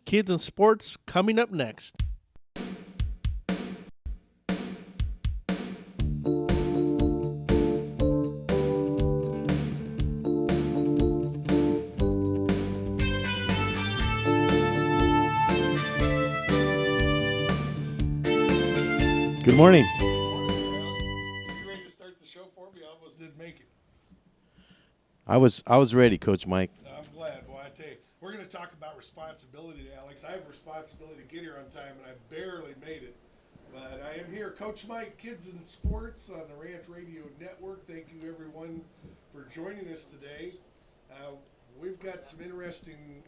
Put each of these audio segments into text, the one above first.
Kids and Sports coming up next. Good morning. You ready to start the show for me? I almost didn't make it. I was ready, Coach Mike. I'm glad. Boy, I tell you, we're going to talk about responsibility, Alex. I have a responsibility to get here on time, and I barely made it. But I am here. Coach Mike, Kids and Sports on the Rant Radio Network. Thank you, everyone, for joining us today. We've got some interesting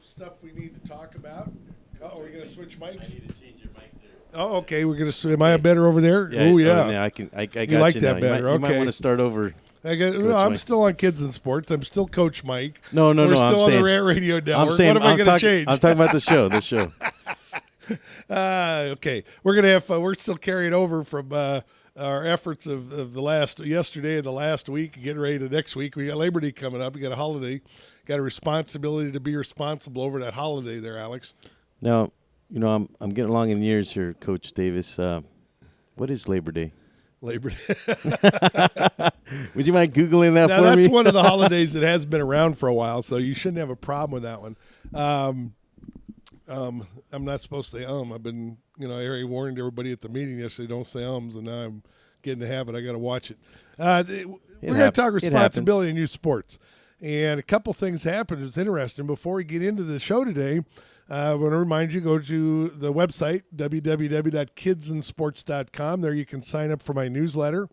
stuff we need to talk about. Oh, we're going to switch mics? I need to change your mic there. Oh, okay. We're going to. Am I better over there? Yeah, Oh, yeah. yeah. I got You like you that now. better, You might okay. want to start over. I'm Mike. still on Kids and Sports. I'm still Coach Mike. No. We're still I'm on saying, the Rant Radio Network. I'm saying, What am I going to change? I'm talking about the show. The show. Okay, we're gonna have. We're still carrying over from our efforts of yesterday and the last week, getting ready to next week. We got Labor Day coming up. We got a holiday. Got a responsibility to be responsible over that holiday there, Alex. Now, I'm getting along in years here, Coach Davis. What is Labor Day? Labor Day. Would you mind Googling that Now, for that's me? one of the holidays that has been around for a while, so you shouldn't have a problem with that one. I'm not supposed to say I've been, I already warned everybody at the meeting yesterday, don't say ums, and now I'm getting the habit. I got to watch it. We're going to talk responsibility in youth sports. And a couple things happened. It's interesting. Before we get into the show today, I want to remind you, go to the website, www.kidsandsports.com. There you can sign up for my newsletter.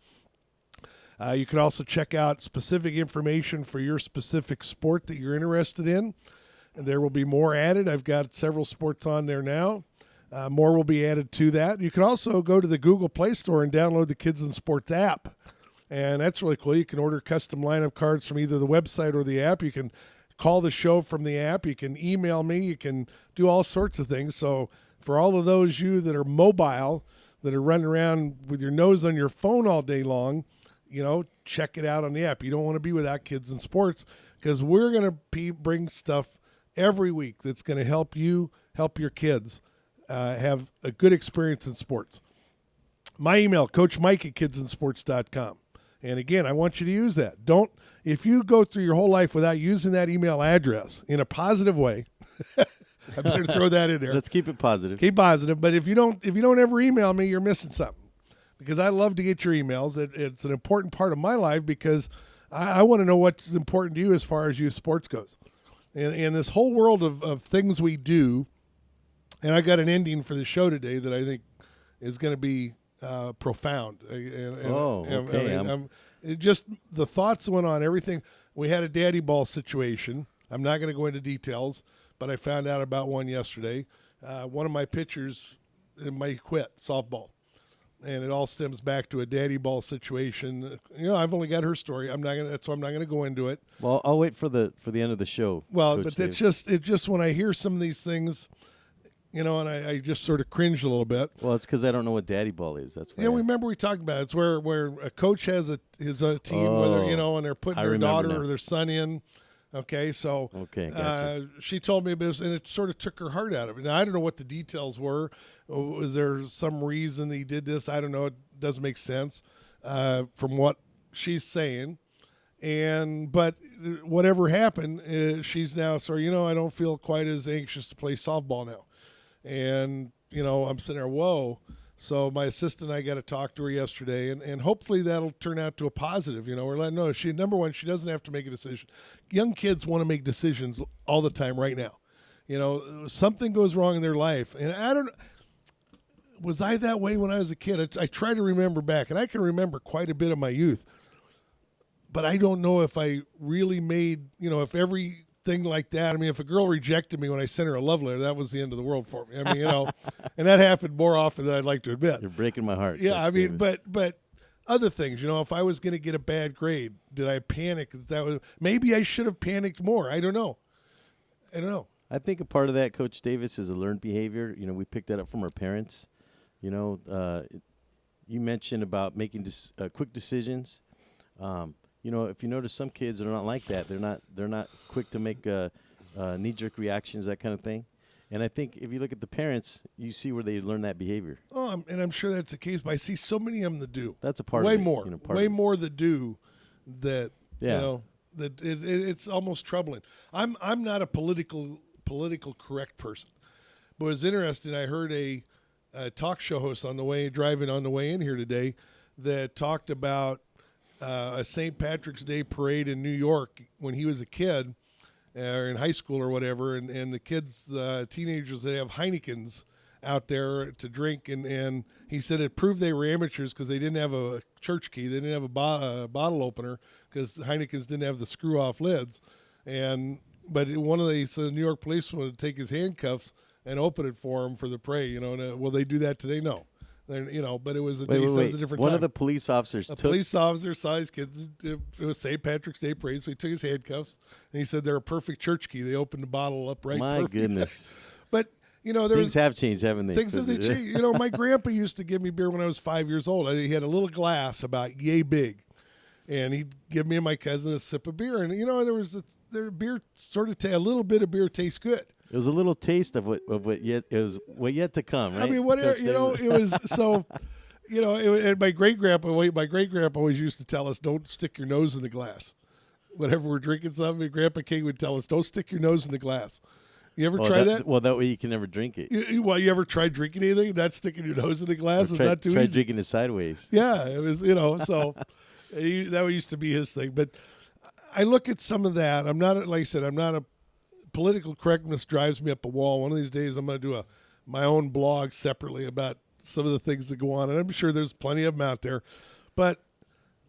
You can also check out specific information for your specific sport that you're interested in. And there will be more added. I've got several sports on there now. More will be added to that. You can also go to the Google Play Store and download the Kids and Sports app. And that's really cool. You can order custom lineup cards from either the website or the app. You can call the show from the app. You can email me. You can do all sorts of things. So for all of those you that are mobile, that are running around with your nose on your phone all day long, check it out on the app. You don't want to be without Kids and Sports, because we're going to bring stuff every week that's going to help you help your kids have a good experience in sports. My email, coachmike@kidsandsports.com. And again, I want you to use that. If you go through your whole life without using that email address in a positive way, I better throw that in there. Let's keep it positive. Keep positive. But if you don't ever email me, you're missing something. Because I love to get your emails. It's an important part of my life, because I want to know what's important to you as far as youth sports goes. And this whole world of things we do, and I got an ending for the show today that I think is going to be profound. Okay. Just the thoughts went on everything. We had a daddy ball situation. I'm not going to go into details, but I found out about one yesterday. One of my pitchers might quit softball, and it all stems back to a daddy ball situation. I've only got her story. That's why I'm not going to go into it. Well, I'll wait for the end of the show. Well, Coach but Davis. it's just when I hear some of these things, and I just sort of cringe a little bit. Well, it's because I don't know what daddy ball is. That's why. Yeah, remember we talked about it. It's where a coach has his team, whether and they're putting their daughter or their son in. Okay, so gotcha. She told me about this, and it sort of took her heart out of it. Now, I don't know what the details were. Was there some reason that he did this? I don't know. It doesn't make sense from what she's saying. But whatever happened, she's now I don't feel quite as anxious to play softball now. And, I'm sitting there, whoa. So my assistant and I got to talk to her yesterday, and hopefully that'll turn out to a positive. We're letting her know number one, she doesn't have to make a decision. Young kids want to make decisions all the time right now. Something goes wrong in their life. And was I that way when I was a kid? I try to remember back, and I can remember quite a bit of my youth. But I don't know if I really made, if everything like that. I mean, if a girl rejected me when I sent her a love letter, that was the end of the world for me. I mean, and that happened more often than I'd like to admit. You're breaking my heart. Yeah, Coach I mean, Davis. but other things, if I was going to get a bad grade, did I panic? Maybe I should have panicked more. I don't know. I think a part of that, Coach Davis, is a learned behavior. We picked that up from our parents. You mentioned about making quick decisions. If you notice, some kids are not like that. They're not quick to make knee-jerk reactions, that kind of thing. And I think if you look at the parents, you see where they learn that behavior. Oh, and I'm sure that's the case, but I see so many of them that do. That's a part way of it. more, way Of more that do that. Yeah. That it's almost troubling. I'm not a political correct person, but it was interesting. I heard a talk show host driving on the way in here today that talked about a St. Patrick's Day parade in New York when he was a kid. Or in high school or whatever, and the kids, teenagers, they have Heinekens out there to drink, and he said it proved they were amateurs because they didn't have a church key, they didn't have a bottle opener because Heinekens didn't have the screw-off lids, but the New York policeman would take his handcuffs and open it for him for the parade. Will they do that today? No. But it was a different One time. of the police officers police officer saw his kids. It was St. Patrick's Day parade, so he took his handcuffs and he said they're a perfect church key. They opened the bottle up right. My goodness! But things have changed, haven't they? Things have changed. My grandpa used to give me beer when I was 5 years old. He had a little glass about yay big, and he'd give me and my cousin a sip of beer. And beer sort of a little bit of beer tastes good. It was a little taste of what yet to come, right? I mean, it was so. And my great grandpa always used to tell us, "Don't stick your nose in the glass." Whenever we're drinking something, Grandpa King would tell us, "Don't stick your nose in the glass." You ever try that? Well, that way you can never drink it. You ever tried drinking anything, not sticking your nose in the glass? It's not too easy. Try drinking it sideways. Yeah, it was. So that used to be his thing. But I look at some of that. I'm not, like I said, I'm not a political correctness drives me up a wall. One of these days, I'm going to do my own blog separately about some of the things that go on, and I'm sure there's plenty of them out there. But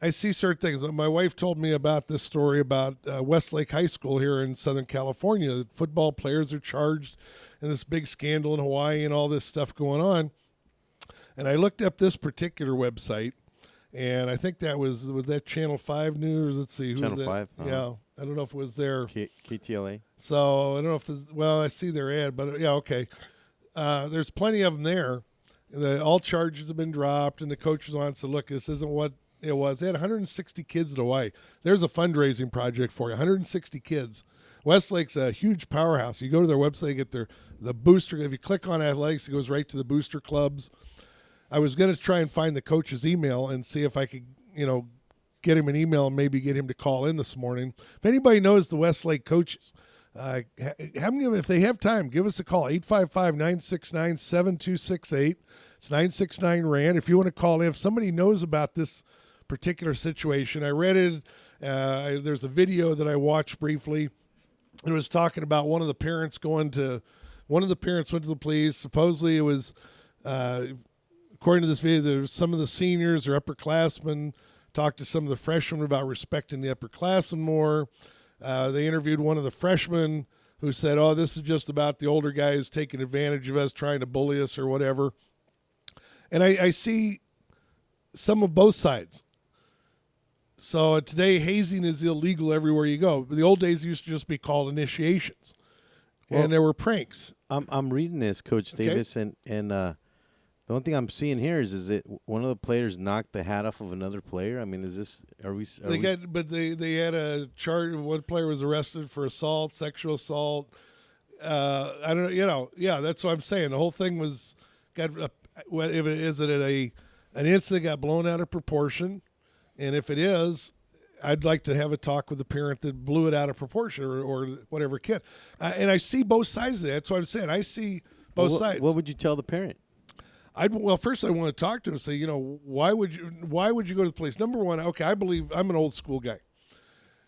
I see certain things. My wife told me about this story about Westlake High School here in Southern California. Football players are charged in this big scandal in Hawaii and all this stuff going on. And I looked up this particular website, and I think that was that Channel 5 News? Let's see. Channel 5? Uh-huh. Yeah. I don't know if it was there. KTLA? So I don't know if it's, I see their ad, but yeah, okay. There's plenty of them there. All charges have been dropped, and the coach was on and said, look, this isn't what it was. They had 160 kids in Hawaii. There's a fundraising project for you, 160 kids. Westlake's a huge powerhouse. You go to their website, you get the booster. If you click on athletics, it goes right to the booster clubs. I was going to try and find the coach's email and see if I could, get him an email and maybe get him to call in this morning. If anybody knows the Westlake coaches, have them, if they have time, give us a call, 855-969-7268. It's 969-RANT. If you want to call in, if somebody knows about this particular situation, I read it. There's a video that I watched briefly. It was talking about one of the parents went to the police. Supposedly it was, according to this video, there's some of the seniors or upperclassmen talked to some of the freshmen about respecting the upperclassmen more. They interviewed one of the freshmen who said, oh, this is just about the older guys taking advantage of us, trying to bully us or whatever. And I see some of both sides. So today, hazing is illegal everywhere you go. The old days used to just be called initiations, and there were pranks. I'm reading this, Coach Davis, and the only thing I'm seeing here is that one of the players knocked the hat off of another player. I mean, they had a charge. One player was arrested for assault, sexual assault. I don't know. That's what I'm saying. The whole thing was an incident got blown out of proportion. And if it is, I'd like to have a talk with the parent that blew it out of proportion or whatever kid. And I see both sides of that. That's what I'm saying. I see both sides. What would you tell the parent? First I want to talk to him and say, why would you go to the police? Number one, okay, I believe I'm an old school guy.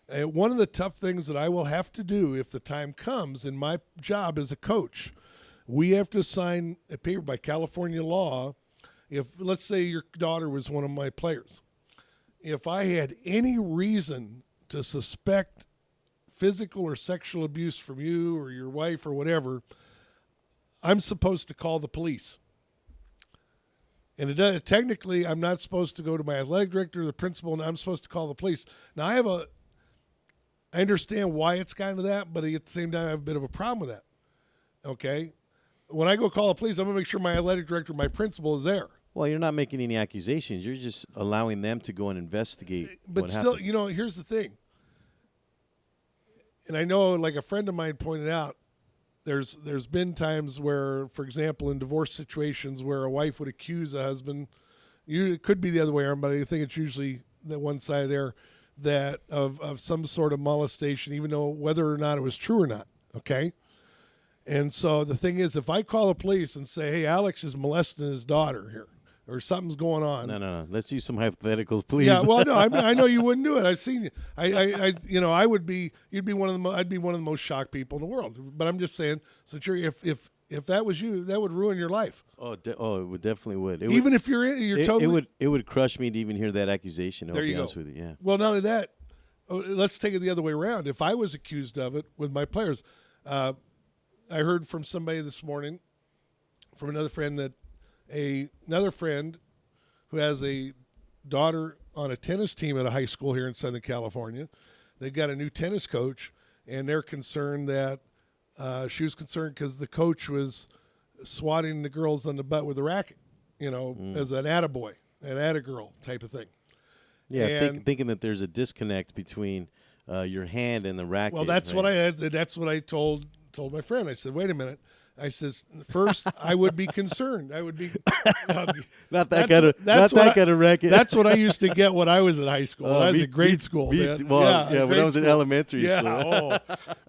One of the tough things that I will have to do if the time comes in my job as a coach, we have to sign a paper by California law. If, let's say your daughter was one of my players. If I had any reason to suspect physical or sexual abuse from you or your wife or whatever, I'm supposed to call the police. And technically, I'm not supposed to go to my athletic director or the principal, and I'm supposed to call the police. Now, I understand why it's gotten to that, but at the same time, I have a bit of a problem with that. Okay? When I go call the police, I'm going to make sure my athletic director, my principal is there. Well, you're not making any accusations. You're just allowing them to go and investigate. But still, here's the thing. And I know, like a friend of mine pointed out, there's been times where, for example, in divorce situations where a wife would accuse a husband, it could be the other way around, but I think it's usually the one side there, that of some sort of molestation, even though whether or not it was true or not. Okay. And so the thing is, if I call the police and say, hey, Alex is molesting his daughter here, or something's going on. No. Let's use some hypotheticals, please. Yeah, well, no, I know you wouldn't do it. I've seen you. I would be. You'd be one of the. I'd be one of the most shocked people in the world. But I'm just saying, so sure, if that was you, that would ruin your life. Oh, it would definitely would. Even if you're totally. It would crush me to even hear that accusation. There you go. With you. Yeah. Well, not only that, let's take it the other way around. If I was accused of it with my players, I heard from somebody this morning, from another friend, that another friend who has a daughter on a tennis team at a high school here in Southern California. They've got a new tennis coach, and they're concerned that she was concerned because the coach was swatting the girls on the butt with a racket, as an attaboy, an attagirl type of thing. Yeah, thinking that there's a disconnect between your hand and the racket. Well, that's right? That's what I told my friend. I said, wait a minute. I says, first, I would be concerned. I would be not that kind of racket. That's what I used to get when I was in high school. I was in grade school. When I was in elementary school.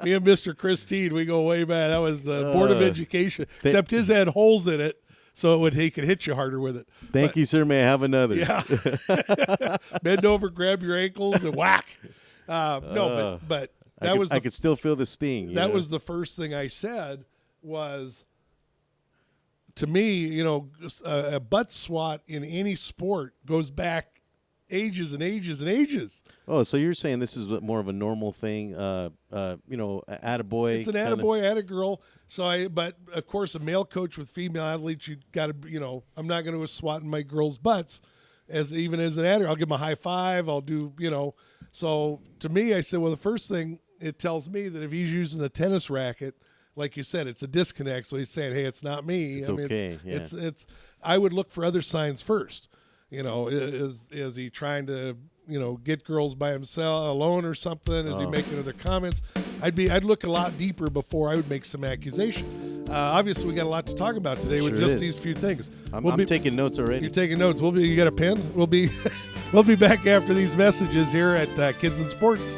Me and Mr. Christine, we go way back. That was the Board of Education. Except his had holes in it, so he could hit you harder with it. Thank you, sir. May I have another? Yeah. Bend over, grab your ankles, and whack. But I could still feel the sting. That was the first thing I said. Was, to me, a butt swat in any sport goes back ages and ages and ages. Oh, so you're saying this is more of a normal thing, attaboy. It's an attaboy, attagirl. But of course, a male coach with female athletes, you got to, I'm not going to swat in my girls' butts even as an attagirl. I'll give them a high five. I'll do, So to me, I said, well, the first thing it tells me that if he's using the tennis racket, like you said, it's a disconnect. So he's saying, hey, it's not me. It's okay. It's I would look for other signs first. Is he trying to, get girls by himself alone or something? Is he making other comments? I'd look a lot deeper before I would make some accusation. Obviously, we got a lot to talk about today with just these few things. I'm taking notes already. You're taking notes. You got a pen? We'll be back after these messages here at Kids in Sports.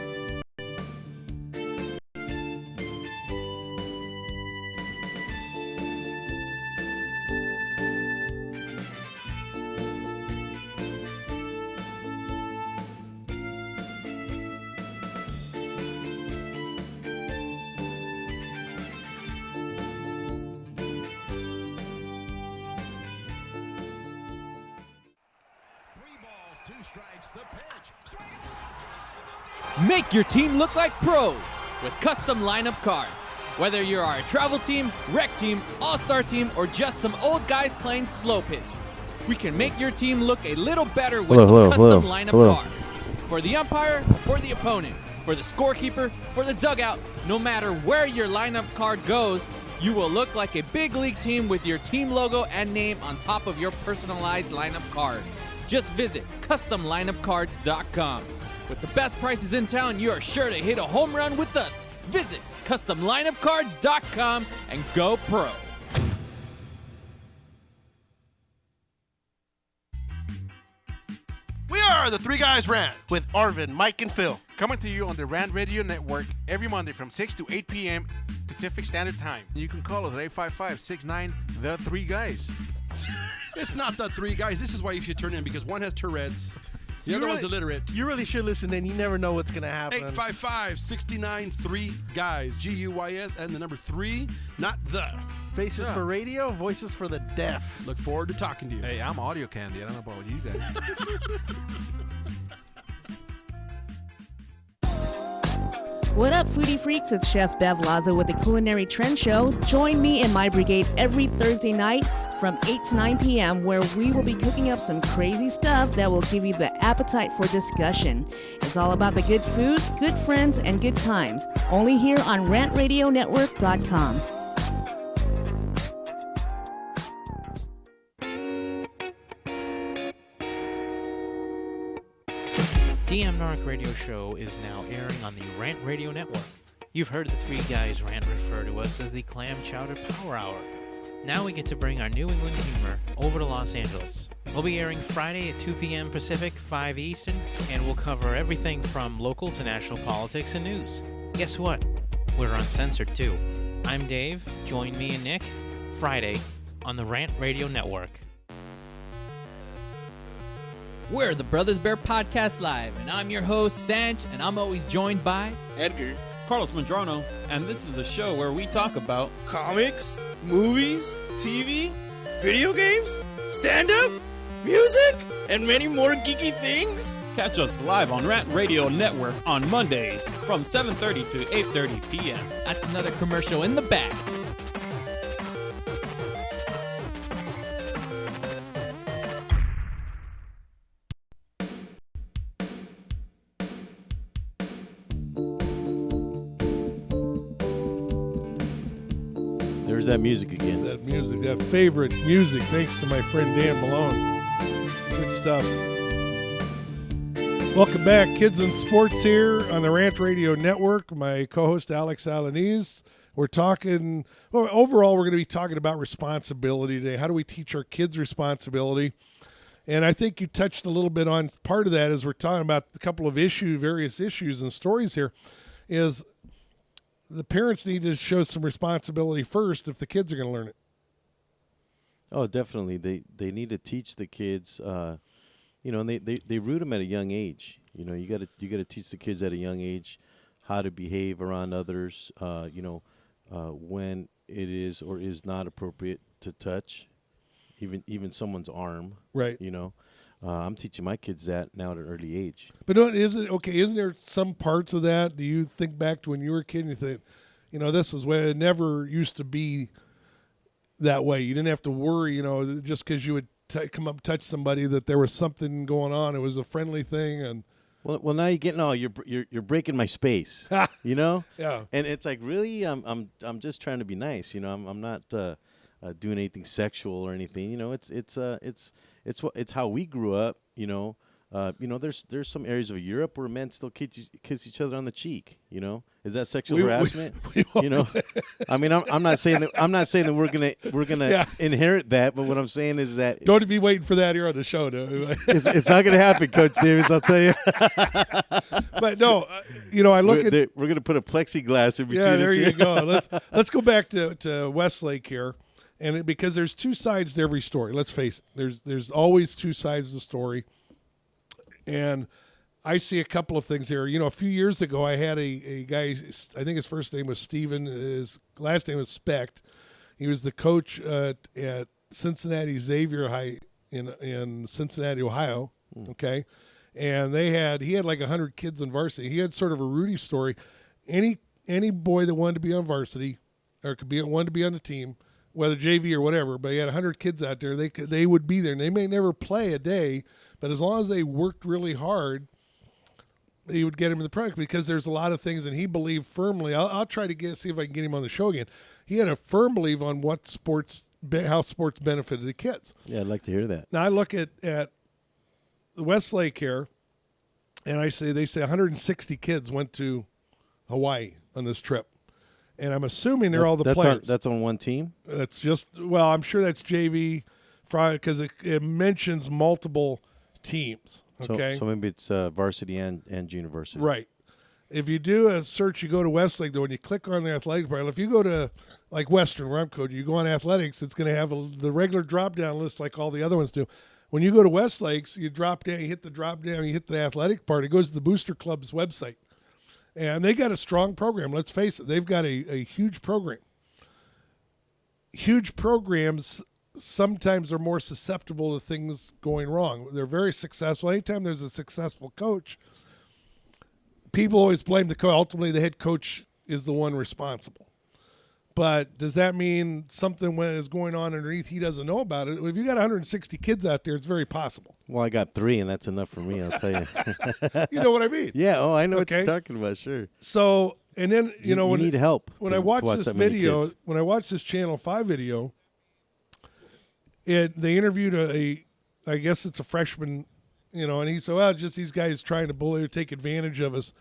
Make your team look like pros with custom lineup cards. Whether you are a travel team, rec team, all-star team, or just some old guys playing slow pitch, we can make your team look a little better with some custom lineup cards. For the umpire, for the opponent, for the scorekeeper, for the dugout, no matter where your lineup card goes, you will look like a big league team with your team logo and name on top of your personalized lineup card. Just visit CustomLineupCards.com. With the best prices in town, you are sure to hit a home run with us. Visit CustomLineupCards.com and go pro. We are the Three Guys Rant with Arvin, Mike, and Phil. coming to you on the Rant Radio Network every Monday from 6 to 8 p.m. Pacific Standard Time. You can call us at 855-69-THE3GUYS. It's not the Three Guys. This is why you should turn in, because one has Tourette's. The other one's illiterate. You really should listen in. You never know what's going to happen. 855-69-3GUYS. G-U-Y-S and the number 3, not the. Faces for radio, voices for the deaf. Look forward to talking to you. Hey, I'm audio candy. I don't know about you guys. What up, foodie freaks? It's Chef Bev Lazo with the Culinary Trend Show. Join me and my brigade every Thursday night from 8 to 9 p.m. where we will be cooking up some crazy stuff that will give you the appetite for discussion. It's all about the good food, good friends, and good times. Only here on RantRadioNetwork.com. DM Narc Radio Show is now airing on the Rant Radio Network. You've heard the three guys rant refer to us as the Clam Chowder Power Hour. Now we get to bring our New England humor over to Los Angeles. We'll be airing Friday at 2 p.m. Pacific, 5 Eastern, and we'll cover everything from local to national politics and news. Guess what? We're uncensored too. I'm Dave. Join me and Nick Friday on the Rant Radio Network. We're the Brothers Bear Podcast Live, and I'm your host, Sanj, and I'm always joined by Edgar, Carlos Mandrano, and this is a show where we talk about comics, movies, TV, video games, stand-up, music, and many more geeky things. Catch us live on Rant Radio Network on Mondays from 7:30 to 8:30 p.m. That's another commercial in the bag. There's that music again. That music, that favorite music, thanks to my friend Dan Malone. Good stuff. Welcome back, Kids in Sports here on the Rant Radio Network. My co-host Alex Alanese. We're talking, well, overall we're going to be talking about responsibility today. How do we teach our kids responsibility? And I think you touched a little bit on part of that as we're talking about a couple of various issues and stories here, is the parents need to show some responsibility first if the kids are going to learn it. Oh, definitely. They need to teach the kids, and they root them at a young age. You know, you got to teach the kids at a young age how to behave around others. When it is or is not appropriate to touch, even someone's arm. Right. You know, I'm teaching my kids that now at an early age. But isn't there some parts of that? Do you think back to when you were a kid and you think, this is where it never used to be that way. You didn't have to worry, just because you would come up and touch somebody that there was something going on. It was a friendly thing. And well, now you're getting you're breaking my space, Yeah. And it's like, really, I'm just trying to be nice, I'm not doing anything sexual or anything, it's how we grew up, there's some areas of Europe where men still kiss each other on the cheek, is that sexual harassment? I mean, I'm not saying that we're gonna inherit that, but what I'm saying is that don't be waiting for that here on the show, no. It's not gonna happen, Coach Davis. I'll tell you. But no, I look we're gonna put a plexiglass in between. Yeah, there us you here. go. Let's go back to Westlake here, and because there's two sides to every story. Let's face it. There's always two sides of the story, and I see a couple of things here. A few years ago, I had a guy, I think his first name was Steven, his last name was Specht. He was the coach at Cincinnati Xavier High in Cincinnati, Ohio, okay? And he had like 100 kids in varsity. He had sort of a Rudy story. Any boy that wanted to be on varsity or wanted to be on the team, whether JV or whatever, but he had 100 kids out there, they would be there. And they may never play a day, but as long as they worked really hard, he would get him in the product, because there's a lot of things, and he believed firmly. I'll try to see if I can get him on the show again. He had a firm belief on how sports benefited the kids. Yeah, I'd like to hear that. Now I look at the Westlake here, and they say 160 kids went to Hawaii on this trip, and I'm assuming they're all the players. That's on one team. That's I'm sure that's JV, because it mentions multiple teams. Okay, so maybe it's varsity and university. Right. If you do a search, you go to Westlake, though, and you click on the athletic part. If you go to, like, Western, where I'm coaching, you go on athletics, it's going to have the regular drop-down list like all the other ones do. When you go to Westlake's, you drop down, you hit the drop-down, you hit the athletic part. It goes to the Booster Club's website. And they got a strong program. Let's face it. They've got a huge program. Huge programs sometimes are more susceptible to things going wrong. They're very successful. Anytime there's a successful coach, people always blame the coach. Ultimately, the head coach is the one responsible. But does that mean something when is going on underneath he doesn't know about it? If you got 160 kids out there, it's very possible. Well, I got 3, and that's enough for me, I'll tell you. You know what I mean? Yeah, I know what you're talking about, sure. So, and then, you need help. When I watch this video, when I watch this Channel 5 video, they interviewed I guess it's a freshman, and he said, well, just these guys trying to bully or take advantage of us.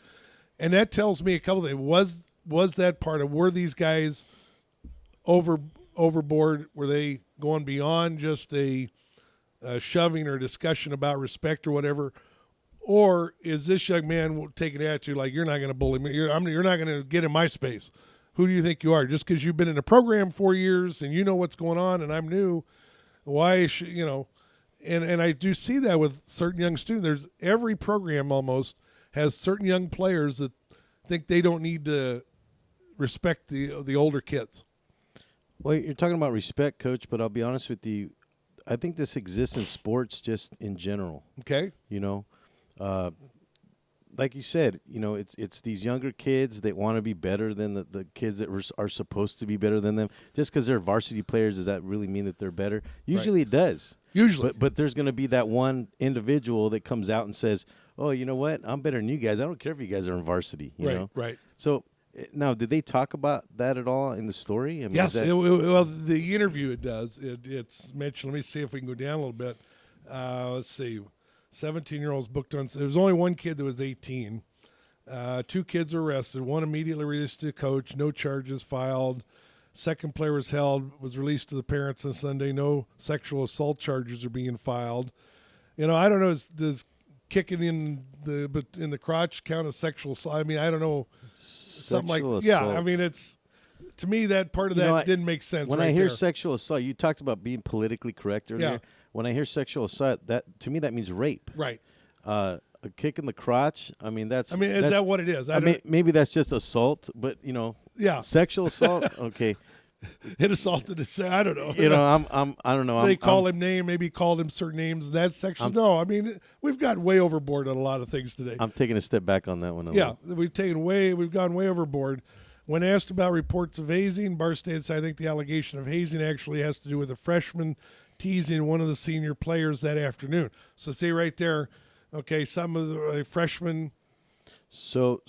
And that tells me a couple things. was that part of, were these guys overboard? Were they going beyond just a shoving or discussion about respect or whatever? Or is this young man taking an attitude like, you're not going to bully me, you're not going to get in my space? Who do you think you are? Just because you've been in a program 4 years and you know what's going on and I'm new, why should, and I do see that with certain young students. Every program almost has certain young players that think they don't need to respect the older kids. Well, you're talking about respect, Coach, but I'll be honest with you. I think this exists in sports just in general. Okay. Like you said, it's these younger kids that want to be better than the kids that are supposed to be better than them. Just because they're varsity players, does that really mean that they're better? Usually it does. Usually. But there's going to be that one individual that comes out and says, oh, you know what? I'm better than you guys. I don't care if you guys are in varsity. You know? Right. So now, did they talk about that at all in the story? I mean, yes. Well, the interview it does. It's mentioned. Let me see if we can go down a little bit. Let's see. 17-year-olds booked on. There was only one kid that was 18. 2 kids were arrested. One immediately released to the coach. No charges filed. Second player was released to the parents on Sunday. No sexual assault charges are being filed. I don't know. Does kicking in the crotch count as sexual assault? I mean, I don't know. Something like assault. Yeah. I mean, it's to me that part of that didn't make sense. When I hear sexual assault, you talked about being politically correct earlier. Yeah. When I hear sexual assault, to me that means rape. Right. A kick in the crotch. I mean, is that what it is? Maybe that's just assault, but yeah, sexual assault. Okay. It assaulted to say, I don't know. I don't know. They call him name, maybe called him certain names. That's sexual. No, I mean, we've got way overboard on a lot of things today. I'm taking a step back on that one. We've gone way overboard. When asked about reports of hazing, Barstad said, I think the allegation of hazing actually has to do with a freshman teasing one of the senior players that afternoon. So see right there, okay, some of the freshmen. So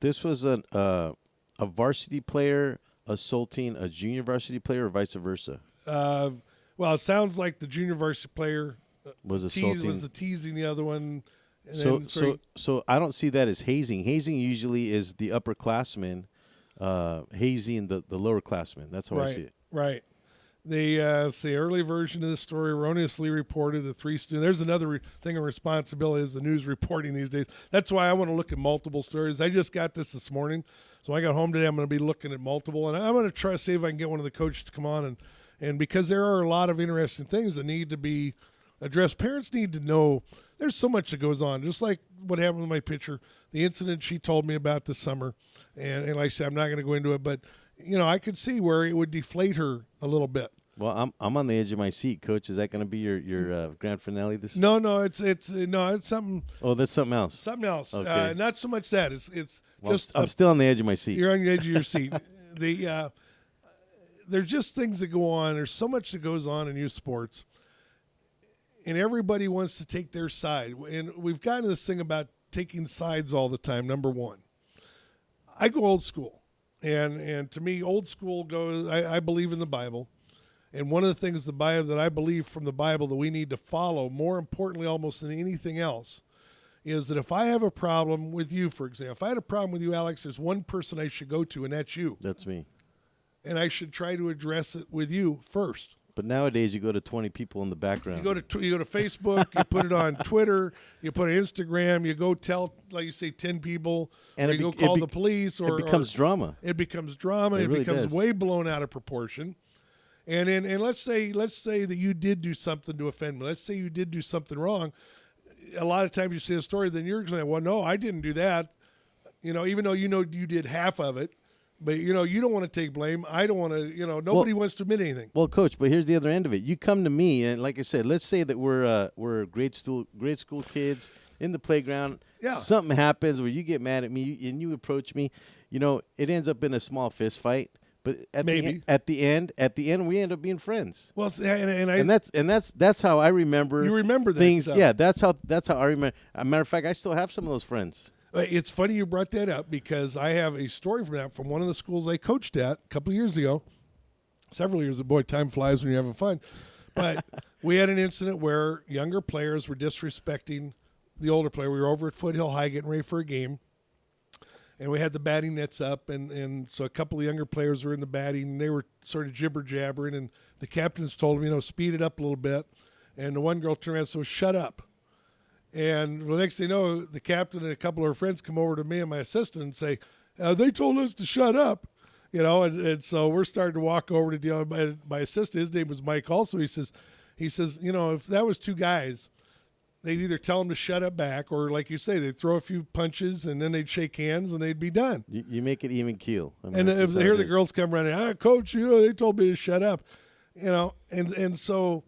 this was a varsity player assaulting a junior varsity player, or vice versa? Well, it sounds like the junior varsity player was assaulting. Was teasing the other one. And so I don't see that as hazing. Hazing usually is the upperclassmen hazing the lowerclassmen. That's how I see it. Right. The early version of the story erroneously reported the 3 students. There's another thing of responsibility is the news reporting these days. That's why I want to look at multiple stories. I just got this morning. So I got home today. I'm going to be looking at multiple. And I'm going to try to see if I can get one of the coaches to come on. And because there are a lot of interesting things that need to be addressed. Parents need to know there's so much that goes on. Just like what happened with my pitcher, the incident she told me about this summer. And like I said, I'm not going to go into it. But, I could see where it would deflate her a little bit. Well, I'm on the edge of my seat, Coach. Is that going to be your grand finale? No, it's something. Oh, that's something else. Something else. Okay. Not so much that. It's well, just. I'm still on the edge of my seat. You're on the edge of your seat. There's just things that go on. There's so much that goes on in youth sports, and everybody wants to take their side. And we've gotten to this thing about taking sides all the time. Number one, I go old school, and to me, old school goes. I believe in the Bible. And one of the things that I believe from the Bible that we need to follow, more importantly almost than anything else, is that if I have a problem with you, for example, if I had a problem with you, Alex, there's one person I should go to, and that's you. That's me. And I should try to address it with you first. But nowadays you go to 20 people in the background. You go to Facebook, you put it on Twitter, you put it on Instagram, you go tell, like you say, 10 people, and you go call the police. Or it becomes drama. It becomes drama. It really becomes does. way blown out of proportion. And let's say that you did do something to offend me. Let's say you did do something wrong. A lot of times you say a story, then you're going to say, well, no, I didn't do that. Even though you did half of it, but you don't want to take blame. I don't want to. Nobody wants to admit anything. Well, Coach, but here's the other end of it. You come to me, and like I said, let's say that we're grade school kids in the playground. Yeah. Something happens where you get mad at me and you approach me. It ends up in a small fist fight. But at the end, we end up being friends. Well, and that's how I remember. You remember that things? stuff. Yeah, that's how I remember. As a matter of fact, I still have some of those friends. It's funny you brought that up because I have a story from one of the schools I coached at a couple of years ago, several years ago. Boy, time flies when you're having fun. But we had an incident where younger players were disrespecting the older player. We were over at Foothill High getting ready for a game. And we had the batting nets up, and so a couple of younger players were in the batting, and they were sort of jibber-jabbering, and the captains told them, speed it up a little bit. And the one girl turned around and said, shut up. And the next thing you know, the captain and a couple of her friends come over to me and my assistant and say, they told us to shut up. And so we're starting to walk over to deal with my assistant. His name was Mike also. He says, if that was two guys, they'd either tell them to shut up back, or like you say, they'd throw a few punches and then they'd shake hands and they'd be done. You make it even keel. And if they hear the girls come running, coach, they told me to shut up, and so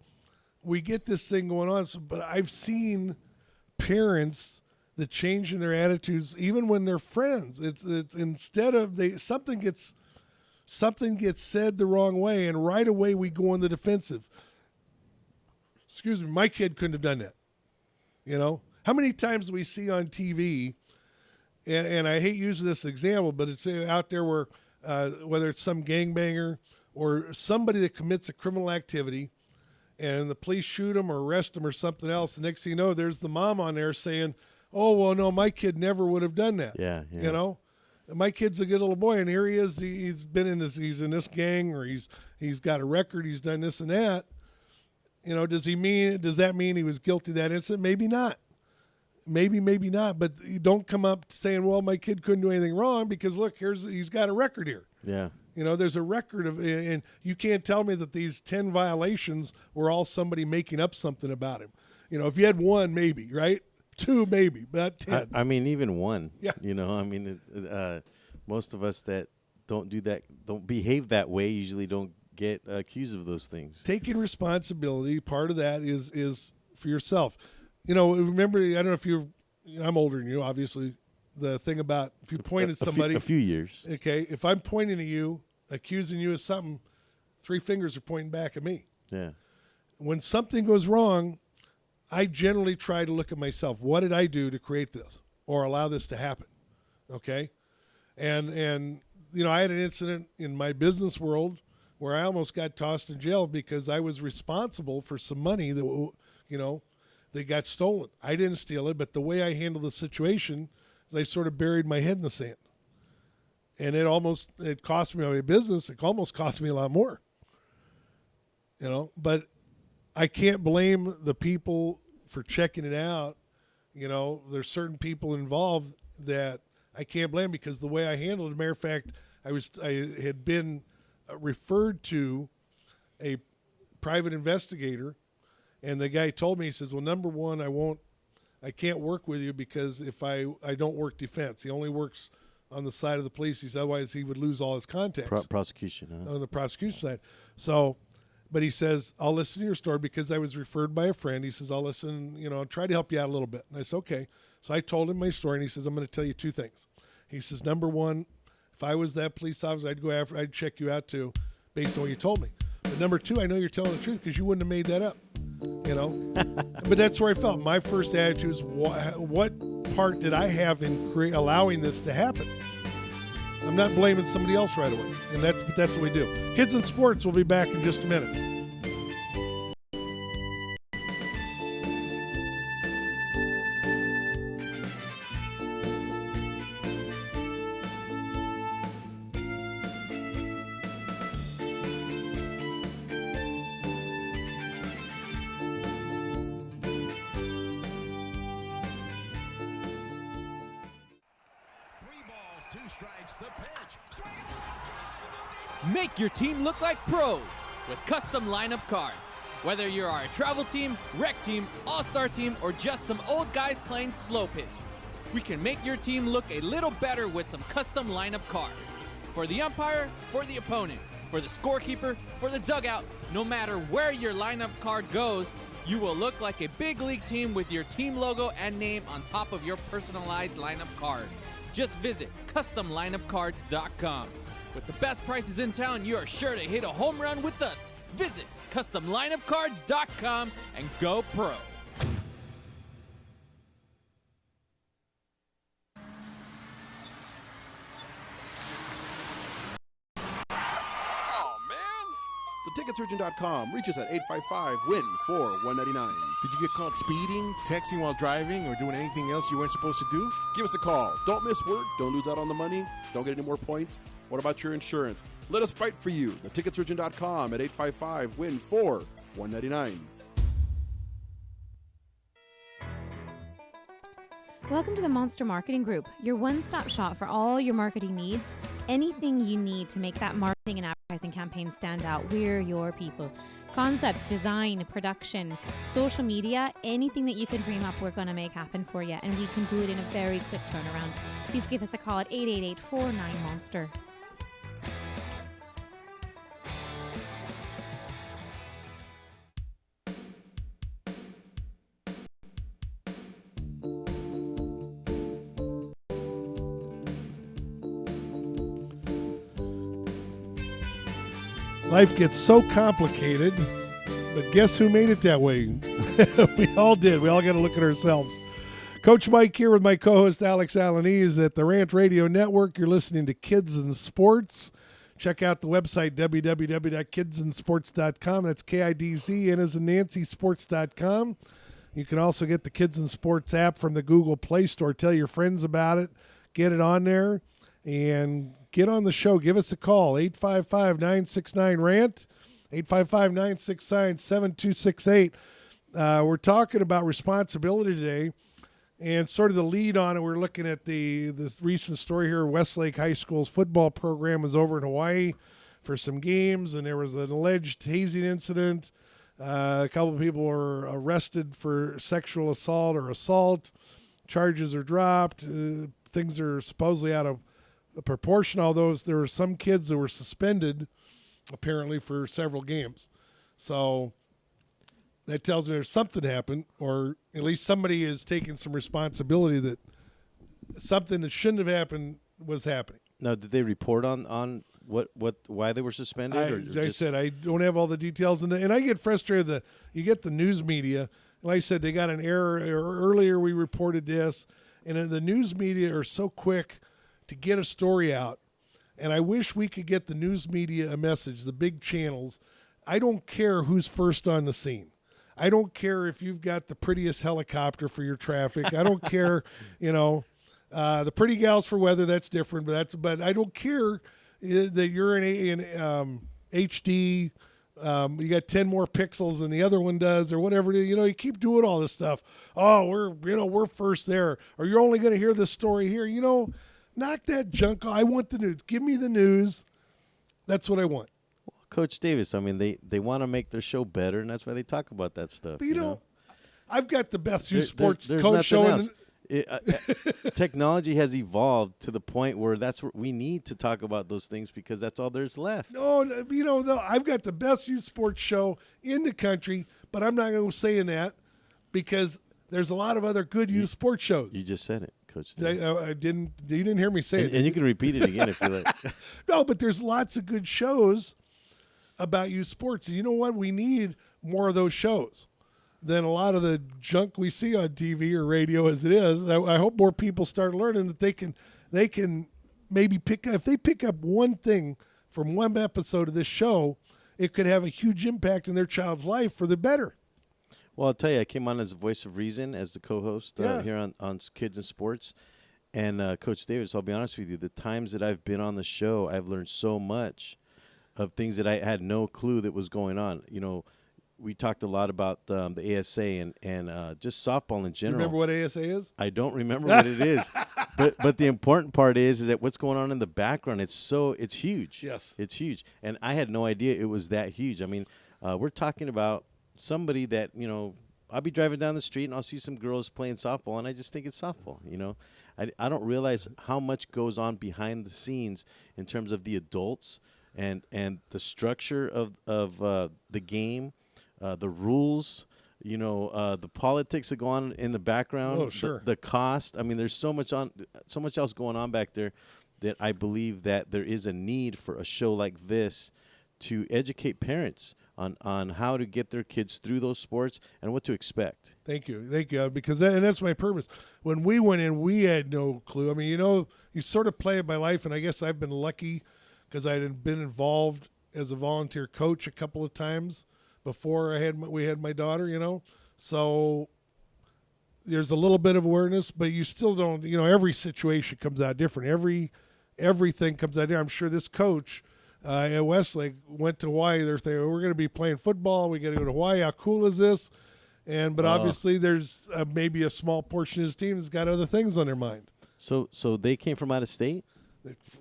we get this thing going on. But I've seen parents that change in their attitudes even when they're friends. It's instead of something gets said the wrong way, and right away we go on the defensive. Excuse me, my kid couldn't have done that. How many times do we see on TV, and I hate using this example, but it's out there where whether it's some gangbanger or somebody that commits a criminal activity and the police shoot them or arrest them or something else, the next thing you know, there's the mom on there saying, oh, well, no, my kid never would have done that. Yeah. My kid's a good little boy, and here he is. He's in this gang, or he's got a record. He's done this and that. Does that mean he was guilty of that incident? Maybe not. Maybe not. But you don't come up saying, well, my kid couldn't do anything wrong, because look, he's got a record here. Yeah. There's a record of, and you can't tell me that these 10 violations were all somebody making up something about him. If you had one, maybe, right? 2, maybe, but not 10. Even 1. Yeah. Most of us that don't do that, don't behave that way, usually don't get accused of those things. Taking responsibility, part of that is for yourself. Remember, I don't know if I'm older than you, obviously. The thing about if you point at somebody. A few years. Okay, if I'm pointing at you, accusing you of something, 3 fingers are pointing back at me. Yeah. When something goes wrong, I generally try to look at myself. What did I do to create this or allow this to happen? Okay? And I had an incident in my business world where I almost got tossed in jail because I was responsible for some money that got stolen. I didn't steal it, but the way I handled the situation is I sort of buried my head in the sand. And it cost me my business. It almost cost me a lot more. But I can't blame the people for checking it out. There's certain people involved that I can't blame, because the way I handled it, as a matter of fact, I had been referred to a private investigator, and the guy told me, he says, well, number one, I can't work with you because if I don't work defense. He only works on the side of the police. He said, otherwise he would lose all his contacts. Prosecution, huh? On the prosecution side. So, but he says, I'll listen to your story because I was referred by a friend. He says, I'll listen, try to help you out a little bit. And I said, okay. So I told him my story, and he says, I'm going to tell you 2 things. He says, number one, if I was that police officer, I'd check you out too, based on what you told me. But number 2, I know you're telling the truth because you wouldn't have made that up, But that's where I felt. My first attitude is, what part did I have in allowing this to happen? I'm not blaming somebody else right away, and that's what we do. Kids in Sports will be back in just a minute. Make your team look like pros with custom lineup cards. Whether you're a travel team, rec team, all-star team, or just some old guys playing slow pitch, we can make your team look a little better with some custom lineup cards. For the umpire, for the opponent, for the scorekeeper, for the dugout, no matter where your lineup card goes, you will look like a big league team with your team logo and name on top of your personalized lineup card. Just visit CustomLineupCards.com. With the best prices in town, you are sure to hit a home run with us. Visit CustomLineupCards.com and go pro. The tickets TicketSurgeon.com. Reach us at 855-WIN-4-199. Did you get caught speeding, texting while driving, or doing anything else you weren't supposed to do? Give us a call. Don't miss work. Don't lose out on the money. Don't get any more points. What about your insurance? Let us fight for you. TheTicketSurgeon.com at 855-WIN-4-199. Welcome to the Monster Marketing Group, your one-stop shop for all your marketing needs. Anything you need to make that marketing and advertising campaign stand out, we're your people. Concepts, design, production, social media, anything that you can dream up, we're going to make happen for you. And we can do it in a very quick turnaround. Please give us a call at 888-49-MONSTER. Life gets so complicated, but guess who made it that way? We all did. We all got to look at ourselves. Coach Mike here with my co-host Alex Alanese at the Rant Radio Network. You're listening to Kids in Sports. Check out the website, www.kidsinsports.com. That's KIDZ, and as in Nancy, sports.com. You can also get the Kids in Sports app from the Google Play Store. Tell your friends about it. Get it on there and get on the show. Give us a call, 855-969-RANT, 855-969-7268. We're talking about responsibility today, and sort of the lead on it, we're looking at this recent story here. Westlake High School's football program was over in Hawaii for some games, and there was an alleged hazing incident. A couple of people were arrested for sexual assault or assault. Charges are dropped. Things are supposedly out of proportion, although there were some kids that were suspended apparently for several games. So that tells me there's something happened, or at least somebody is taking some responsibility that something that shouldn't have happened was happening. Now, did they report on why they were suspended? I said I don't have all the details, and I get frustrated that you get the news media. Like I said, they got an error. Earlier we reported this, and the news media are so quick to get a story out, and I wish we could get the news media a message, the big channels. I don't care who's first on the scene. I don't care if you've got the prettiest helicopter for your traffic. I don't care, the pretty gals for weather, that's different, but I don't care that you're in HD. You got 10 more pixels than the other one does, or whatever. You keep doing all this stuff. Oh, we're first there, or you're only going to hear this story here. Knock that junk off. I want the news. Give me the news. That's what I want. Well, Coach Davis, I mean, they want to make their show better, and that's why they talk about that stuff. But I've got the best youth sports coach show. Technology has evolved to the point where that's what we need to talk about those things, because that's all there's left. No, I've got the best youth sports show in the country, but I'm not going to say that because there's a lot of other good youth sports shows. You just said it, Coach. I didn't. You didn't hear me say it. And you can repeat it again if you like. No, but there's lots of good shows about youth sports. And you know what? We need more of those shows than a lot of the junk we see on TV or radio as it is. I hope more people start learning that they can maybe if they pick up one thing from one episode of this show, it could have a huge impact in their child's life for the better. Well, I'll tell you, I came on as a voice of reason, as the co-host here on Kids in Sports. And Coach Davis, I'll be honest with you, the times that I've been on the show, I've learned so much of things that I had no clue that was going on. We talked a lot about the ASA and just softball in general. Remember what ASA is? I don't remember what it is. But the important part is that what's going on in the background, it's huge. Yes. It's huge. And I had no idea it was that huge. I mean, we're talking about somebody that, I'll be driving down the street and I'll see some girls playing softball, and I just think it's softball, I don't realize how much goes on behind the scenes in terms of the adults and the structure of the game, the rules, the politics that go on in the background. Oh, sure. The cost. I mean, there's so much else going on back there that I believe that there is a need for a show like this to educate parents on how to get their kids through those sports and what to expect. Thank you, because that's my purpose. When we went in, we had no clue. I mean, you sort of play it by life, and I guess I've been lucky because I had been involved as a volunteer coach a couple of times before we had my daughter, So there's a little bit of awareness, but you still don't, every situation comes out different. Everything comes out different. I'm sure this coach at Westlake went to Hawaii. They're thinking, we're going to be playing football. We got to go to Hawaii. How cool is this? But obviously there's maybe a small portion of his team that's got other things on their mind. So they came from out of state?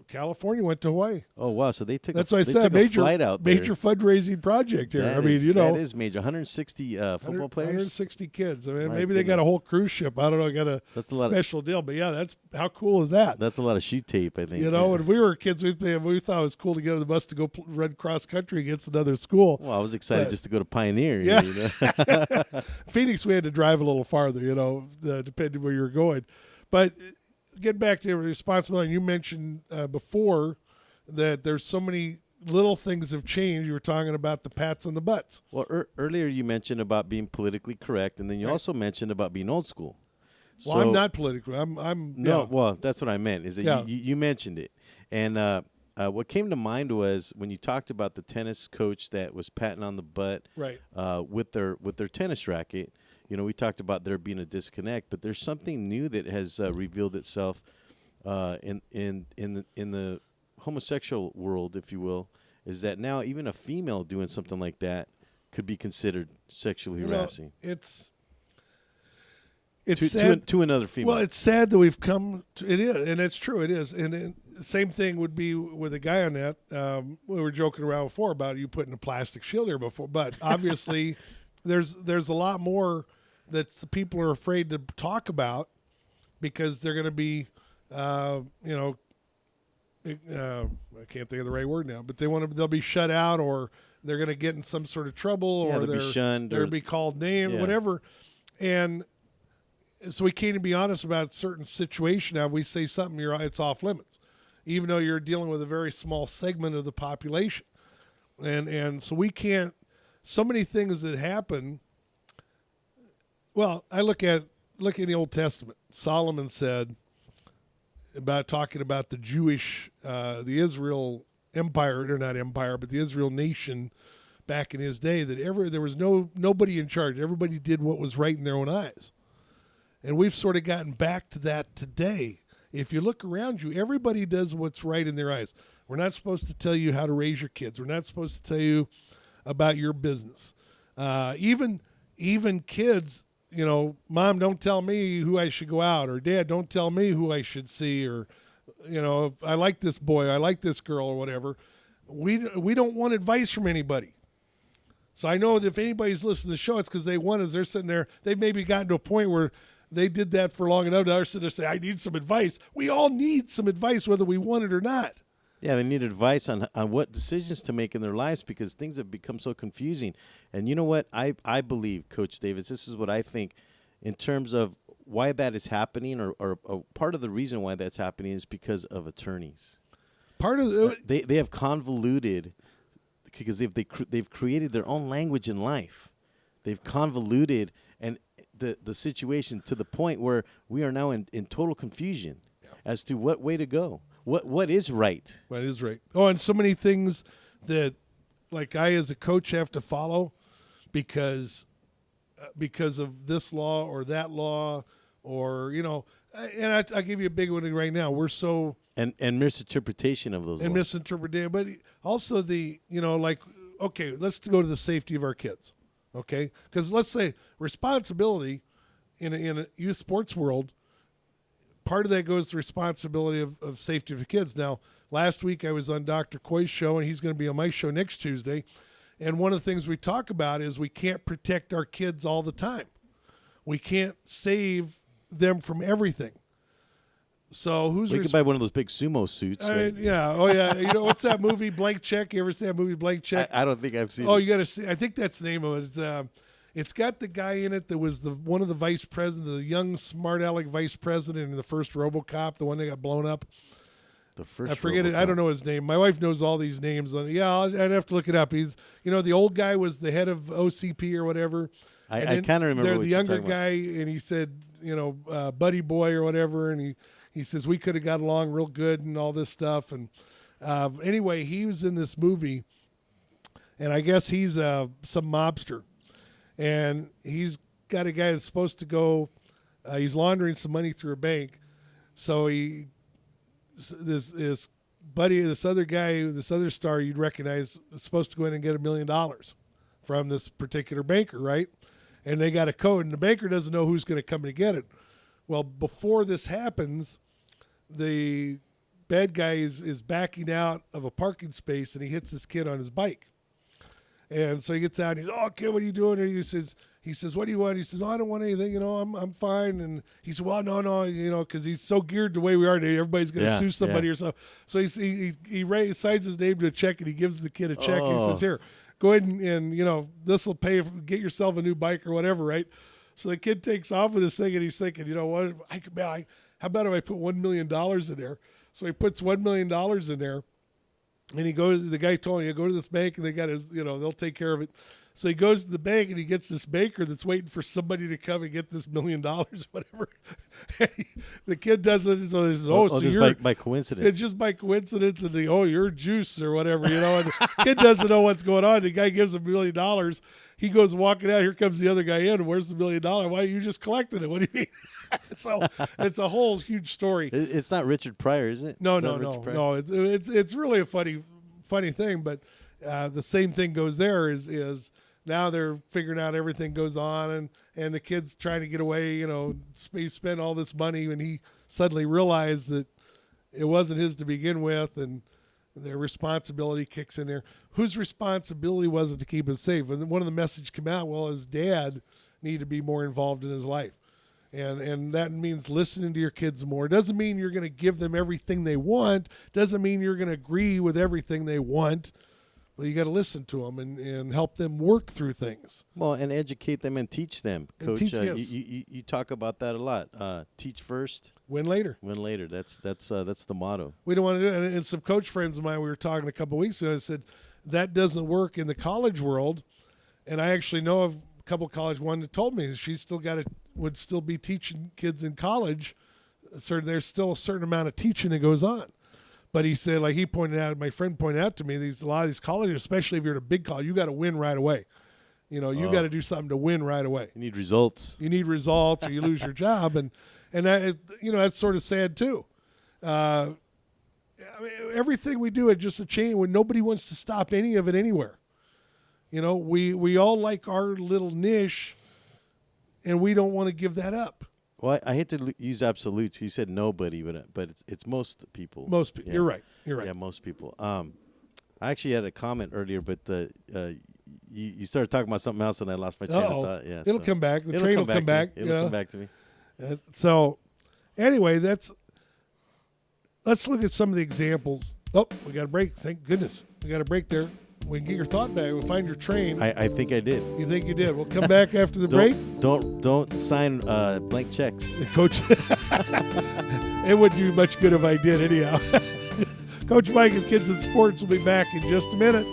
California, went to Hawaii. Oh, wow. So they took That's what I said. Major flight out there. Major fundraising project here. That is major. 160 football players? 160 kids. I mean, My maybe they got a whole cruise ship. I don't know. Got a special deal. But, yeah, that's how cool is that? That's a lot of shoot tape, I think. When we were kids, we thought it was cool to get on the bus to go run cross country against another school. Well, I was excited just to go to Pioneer. Yeah. Phoenix, we had to drive a little farther, depending where you were going. But get back to responsibility. You mentioned before that there's so many little things have changed. You were talking about the pats on the butts. Well, earlier you mentioned about being politically correct, and then you also mentioned about being old school. Well, I'm not politically. I'm no. Yeah. Well, that's what I meant. Is that you mentioned it, and what came to mind was when you talked about the tennis coach that was patting on the butt, right? With their tennis racket. We talked about there being a disconnect, but there's something new that has revealed itself in the homosexual world, if you will, is that now even a female doing something like that could be considered sexually harassing. It's sad to another female. Well, it's sad that we've come to it is, and it's true. It is, and the same thing would be with a guy on that. We were joking around before about you putting a plastic shield here before, but obviously there's a lot more that people are afraid to talk about because they're going to be, I can't think of the right word now, but they'll be shut out, or they're going to get in some sort of trouble, or they'll be shunned, they'll be called names, whatever. And so we can't even be honest about certain situation. Now, if we say something, it's off limits, even though you're dealing with a very small segment of the population. And so we can't, so many things that happen. Well, I look at the Old Testament. Solomon said about talking about the Jewish, the Israel empire, or not empire, but the Israel nation back in his day, that there was nobody in charge. Everybody did what was right in their own eyes. And we've sort of gotten back to that today. If you look around you, everybody does what's right in their eyes. We're not supposed to tell you how to raise your kids. We're not supposed to tell you about your business. Even kids, Mom, don't tell me who I should go out, or Dad, don't tell me who I should see, or, I like this boy, I like this girl, or whatever. We don't want advice from anybody. So I know that if anybody's listening to the show, it's because they want us. They're sitting there. They've maybe gotten to a point where they did that for long enough. Now they're sitting there saying, I need some advice. We all need some advice, whether we want it or not. Yeah, they need advice on what decisions to make in their lives because things have become so confusing. And you know what? I believe, Coach Davis, this is what I think in terms of why that is happening, or part of the reason why that's happening is because of attorneys. Part of they have convoluted, because they've created their own language in life. They've convoluted and the situation to the point where we are now in total confusion as to what way to go. What is right? What is right? Oh, and so many things that, like, I as a coach have to follow because of this law or that law, or and I'll give you a big one right now. We're so and misinterpretation of those and laws. misinterpretation, but also okay, let's go to the safety of our kids, okay? Because let's say responsibility in a youth sports world. Part of that goes to responsibility of safety of the kids. Now, last week I was on Dr. Coy's show, and he's going to be on my show next Tuesday. And one of the things we talk about is we can't protect our kids all the time. We can't save them from everything. So we could buy one of those big sumo suits. Right? Yeah. Oh, yeah. What's that movie, Blank Check? You ever see that movie, Blank Check? I don't think I've seen it. Oh, you got to see. I think that's the name of it. It's got the guy in it that was one of the vice president, the young smart aleck vice president in the first RoboCop, the one that got blown up. The first. I forget RoboCop. it. I don't know his name. My wife knows all these names. I'd have to look it up. He's, the old guy was the head of OCP or whatever. I kind of remember. They're what the you're younger talking guy, and he said, buddy boy or whatever, and he says we could have got along real good and all this stuff. And anyway, he was in this movie, and I guess he's some mobster, and he's got a guy that's supposed to go. He's laundering some money through a bank, so this buddy, this other star you'd recognize, is supposed to go in and get $1 million from this particular banker, right? And they got a code, and the banker doesn't know who's going to come to get it. Well, before this happens, the bad guy is backing out of a parking space, and he hits this kid on his bike. And so he gets out, and he's, "Oh, kid, what are you doing?" And he says, "What do you want?" He says, "Oh, I don't want anything. I'm fine." And he said, "Well, no, because he's so geared the way we are today, everybody's going to sue somebody or something." So he signs his name to a check, and he gives the kid a check. And he says, "Here, go ahead and this will pay. Get yourself a new bike or whatever, right?" So the kid takes off with this thing, and he's thinking, "You know what? How about if I put $1 million in there?" So he puts $1 million in there, and he goes. The guy told him, "You go to this bank, and they got his. They'll take care of it." So he goes to the bank, and he gets this banker that's waiting for somebody to come and get this $1 million, whatever. The kid does it. So he says, so you're by coincidence. It's just by coincidence, and you're juice or whatever, And the kid doesn't know what's going on. The guy gives him $1 million. He goes walking out. Here comes the other guy in. Where's the $1 million? Why you just collected it? What do you mean? So it's a whole huge story. It's not Richard Pryor, is it? No. It's really a funny thing, but the same thing goes there. Is now they're figuring out everything goes on, and the kid's trying to get away. He spent all this money, and he suddenly realized that it wasn't his to begin with, and their responsibility kicks in there. Whose responsibility was it to keep us safe? And one of the messages came out, well, his dad needed to be more involved in his life. And that means listening to your kids more. It doesn't mean you're going to give them everything they want. Doesn't mean you're going to agree with everything they want. Well, you got to listen to them and help them work through things. Well, and educate them and teach them, Coach. Yes. You talk about that a lot. Teach first, win later. Win later. That's the motto. We don't want to do it. And some coach friends of mine, we were talking a couple of weeks ago. I said that doesn't work in the college world, and I actually know of a couple of college one that told me she's still would still be teaching kids in college. So there's still a certain amount of teaching that goes on. But he said, like my friend pointed out to me, a lot of these colleges, especially if you're at a big college, you got to win right away. You got to do something to win right away. You need results. Or you lose your job, and that that's sort of sad too. Everything we do is just a chain when nobody wants to stop any of it anywhere. We all like our little niche, and we don't want to give that up. Well, I hate to use absolutes. He said nobody, but it's most people. Most people. Yeah. You're right. Yeah, most people. I actually had a comment earlier, but you started talking about something else, and I lost my train of thought. Yeah, it'll come back. The train will come back. It'll come back to me. So, anyway, let's look at some of the examples. Oh, we got a break. Thank goodness. We got a break there. We can get your thought back. We'll find your train. I think I did. You think you did? We'll come back after the break. Don't sign blank checks. Coach, it wouldn't do much good if I did anyhow. Coach Mike and Kids in Sports will be back in just a minute.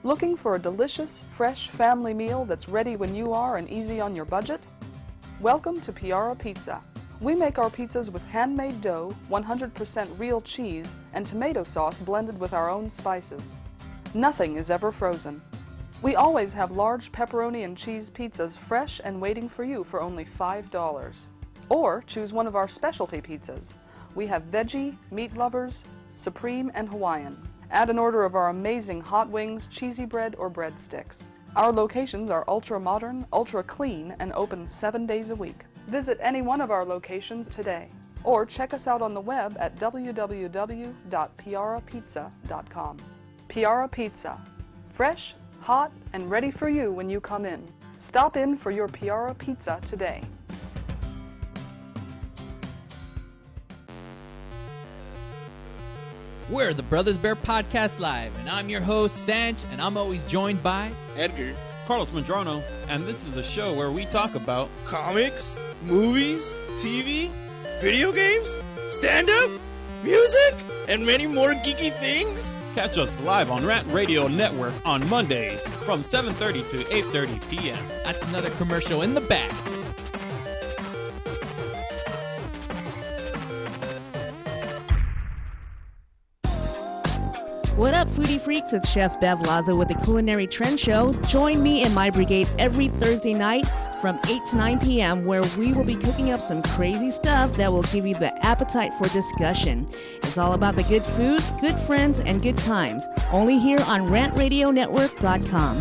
Looking for a delicious, fresh family meal that's ready when you are and easy on your budget? Welcome to Piara Pizza. We make our pizzas with handmade dough, 100% real cheese, and tomato sauce blended with our own spices. Nothing is ever frozen. We always have large pepperoni and cheese pizzas fresh and waiting for you for only $5. Or choose one of our specialty pizzas. We have veggie, meat lovers, supreme, and Hawaiian. Add an order of our amazing hot wings, cheesy bread, or breadsticks. Our locations are ultra-modern, ultra-clean, and open 7 days a week. Visit any one of our locations today, or check us out on the web at www.piarapizza.com. Piara Pizza. Fresh, hot, and ready for you when you come in. Stop in for your Piara Pizza today. We're the Brothers Bear Podcast Live, and I'm your host, Sanch, and I'm always joined by Edgar, Carlos Madrano, and this is a show where we talk about comics, movies, TV, video games, stand-up, music, and many more geeky things? Catch us live on Rant Radio Network on Mondays from 7:30 to 8:30 p.m. That's another commercial in the bag. What up, foodie freaks? It's Chef Bev Lazo with the Culinary Trend Show. Join me and my brigade every Thursday night from 8 to 9 p.m. where we will be cooking up some crazy stuff that will give you the appetite for discussion. It's all about the good food, good friends, and good times. Only here on RantRadioNetwork.com.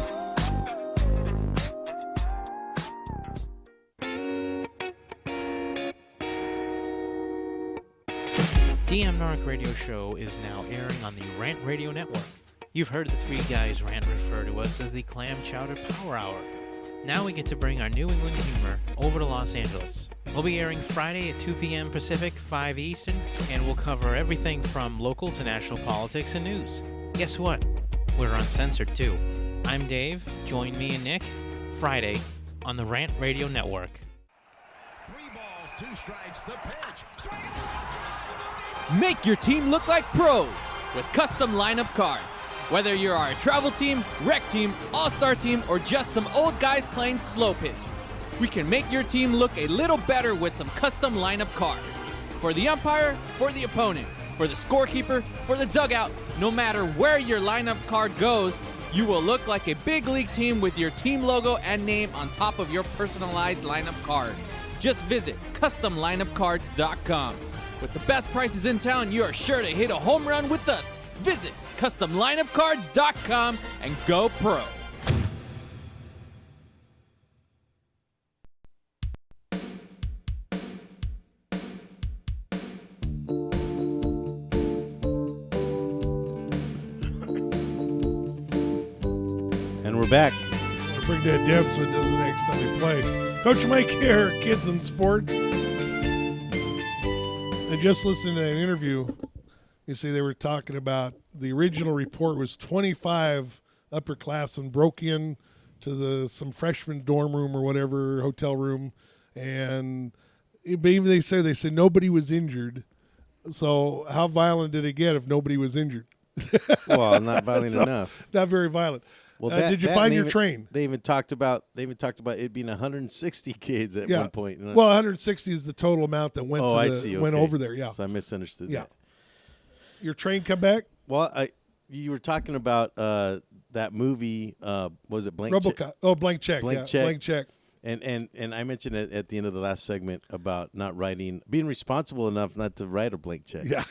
DM Narc Radio Show is now airing on the Rant Radio Network. You've heard the three guys Rant refer to us as the Clam Chowder Power Hour. Now we get to bring our New England humor over to Los Angeles. We'll be airing Friday at 2 p.m. Pacific, 5 Eastern, and we'll cover everything from local to national politics and news. Guess what? We're uncensored too. I'm Dave. Join me and Nick Friday on the Rant Radio Network. 3 balls, 2 strikes, the pitch. Swing it. Make your team look like pros with custom lineup cards. Whether you are a travel team, rec team, all-star team, or just some old guys playing slow pitch, we can make your team look a little better with some custom lineup cards. For the umpire, for the opponent, for the scorekeeper, for the dugout, no matter where your lineup card goes, you will look like a big league team with your team logo and name on top of your personalized lineup card. Just visit CustomLineupCards.com. With the best prices in town, you are sure to hit a home run with us. Visit CustomLineupCards.com and go pro. And we're back. I'll bring that down so it doesn't accidentally play. Coach Mike here, Kids in Sports. I just listened to an interview. You see, they were talking about the original report was 25 upperclassmen broke in to some freshman dorm room or whatever, hotel room, and even they said nobody was injured. So how violent did it get if nobody was injured? Well, not violent enough. Not very violent. Well, did you find your train? They even talked about it being 160 kids at one point. Well, 160 is the total amount that went. Went over there. Yeah. So I misunderstood. Yeah. That. Your train come back? Well, you were talking about that movie. Was it Blank Check? RoboCop. Oh, Blank Check. Blank Check. And I mentioned it at the end of the last segment about being responsible enough not to write a blank check. Yeah.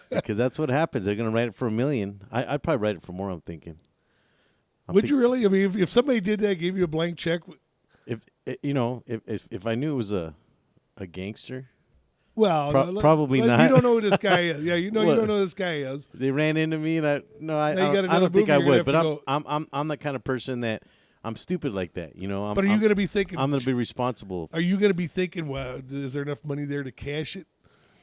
Because that's what happens. They're going to write it for $1 million. I'd probably write it for more. I'm thinking. Would you really? I mean, if somebody did that, gave you a blank check. If I knew it was a gangster. Well, probably not. You don't know who this guy is. Yeah, you don't know who this guy is. They ran into me, and I don't think I would. But I'm the kind of person that I'm stupid like that. But are you going to be thinking? I'm going to be responsible. Are you going to be thinking? Well, is there enough money there to cash it?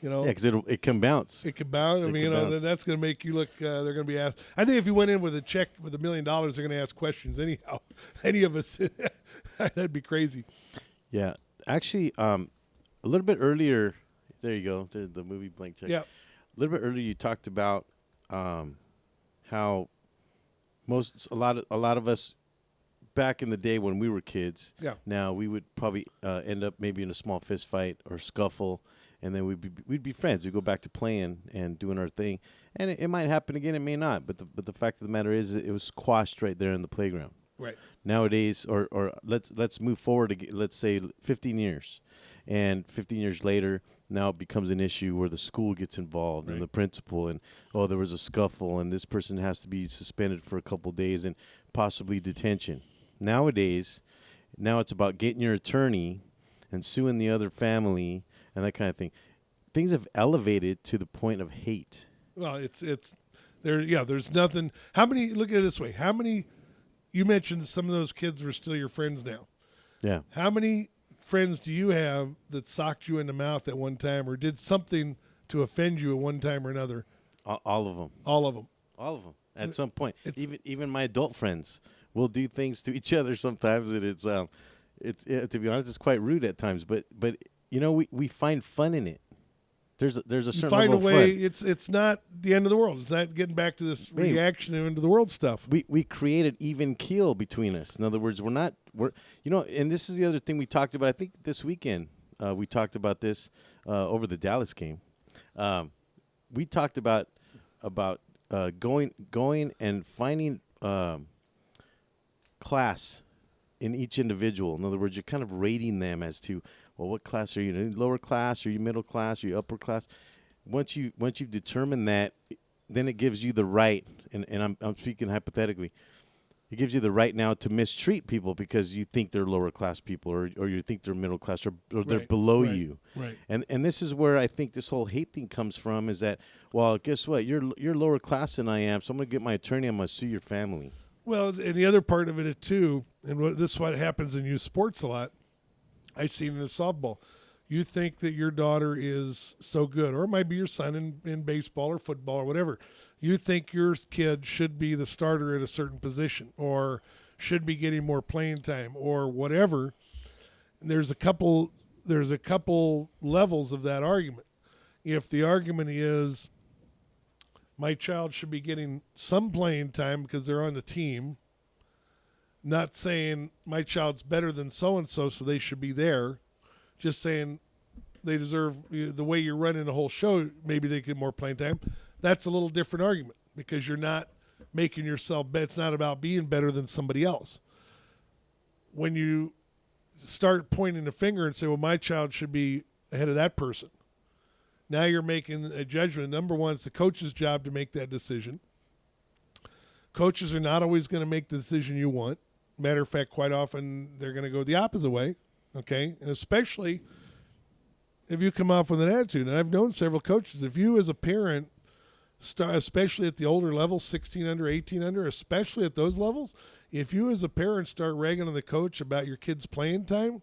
Yeah, because it can bounce. It can bounce. I mean, that's going to make you look. They're going to be asked. I think if you went in with a check with $1 million, they're going to ask questions anyhow. Any of us, that'd be crazy. Yeah, actually, a little bit earlier. There you go. There's the movie Blank Check. Yeah. A little bit earlier, you talked about how a lot of us back in the day when we were kids. Yeah. Now we would probably end up maybe in a small fist fight or scuffle. And then we'd be friends. We'd go back to playing and doing our thing, and it might happen again. It may not. But the fact of the matter is, it was squashed right there in the playground. Right. Nowadays, or let's move forward. Let's say 15 years, and 15 years later, now it becomes an issue where the school gets involved and the principal, and there was a scuffle, and this person has to be suspended for a couple of days and possibly detention. Nowadays, it's about getting your attorney and suing the other family. And that kind of thing. Things have elevated to the point of hate. Well, it's there. Yeah, there's nothing. How many? Look at it this way. How many? You mentioned some of those kids were still your friends now. Yeah. How many friends do you have that socked you in the mouth at one time or did something to offend you at one time or another? All of them. All of them. All of them. At some point, even my adult friends will do things to each other sometimes, and it's to be honest, it's quite rude at times. But. We find fun in it. there's a certain find level a way. of fun. It's not the end of the world. It's not getting back to this reaction of end of the world stuff. We created even keel between us. In other words, we're and this is the other thing we talked about. I think this weekend we talked about this over the Dallas game. We talked about going and finding class in each individual. In other words, you're kind of rating them as to, well, what class are you? Lower class? Are you middle class? Are you upper class? Once you've determined that, then it gives you the right, and I'm speaking hypothetically, it gives you the right now to mistreat people because you think they're lower class people or you think they're middle class or they're below you. Right. And this is where I think this whole hate thing comes from, is that, well, guess what? You're lower class than I am, so I'm going to get my attorney, I'm going to sue your family. Well, and the other part of it too, and this is what happens in youth sports a lot. I've seen it in softball. You think that your daughter is so good, or it might be your son in baseball or football or whatever. You think your kid should be the starter at a certain position or should be getting more playing time or whatever. And there's a couple levels of that argument. If the argument is my child should be getting some playing time because they're on the team, not saying my child's better than so-and-so, so they should be there, just saying they deserve, the way you're running the whole show, maybe they get more playing time. That's a little different argument because you're not making yourself better. It's not about being better than somebody else. When you start pointing the finger and say, well, my child should be ahead of that person, now you're making a judgment. Number one, it's the coach's job to make that decision. Coaches are not always going to make the decision you want. Matter of fact, quite often they're going to go the opposite way, okay? And especially if you come off with an attitude. And I've known several coaches. If you as a parent start, especially at the older levels, 16 under, 18 under, especially at those levels, if you as a parent start ragging on the coach about your kid's playing time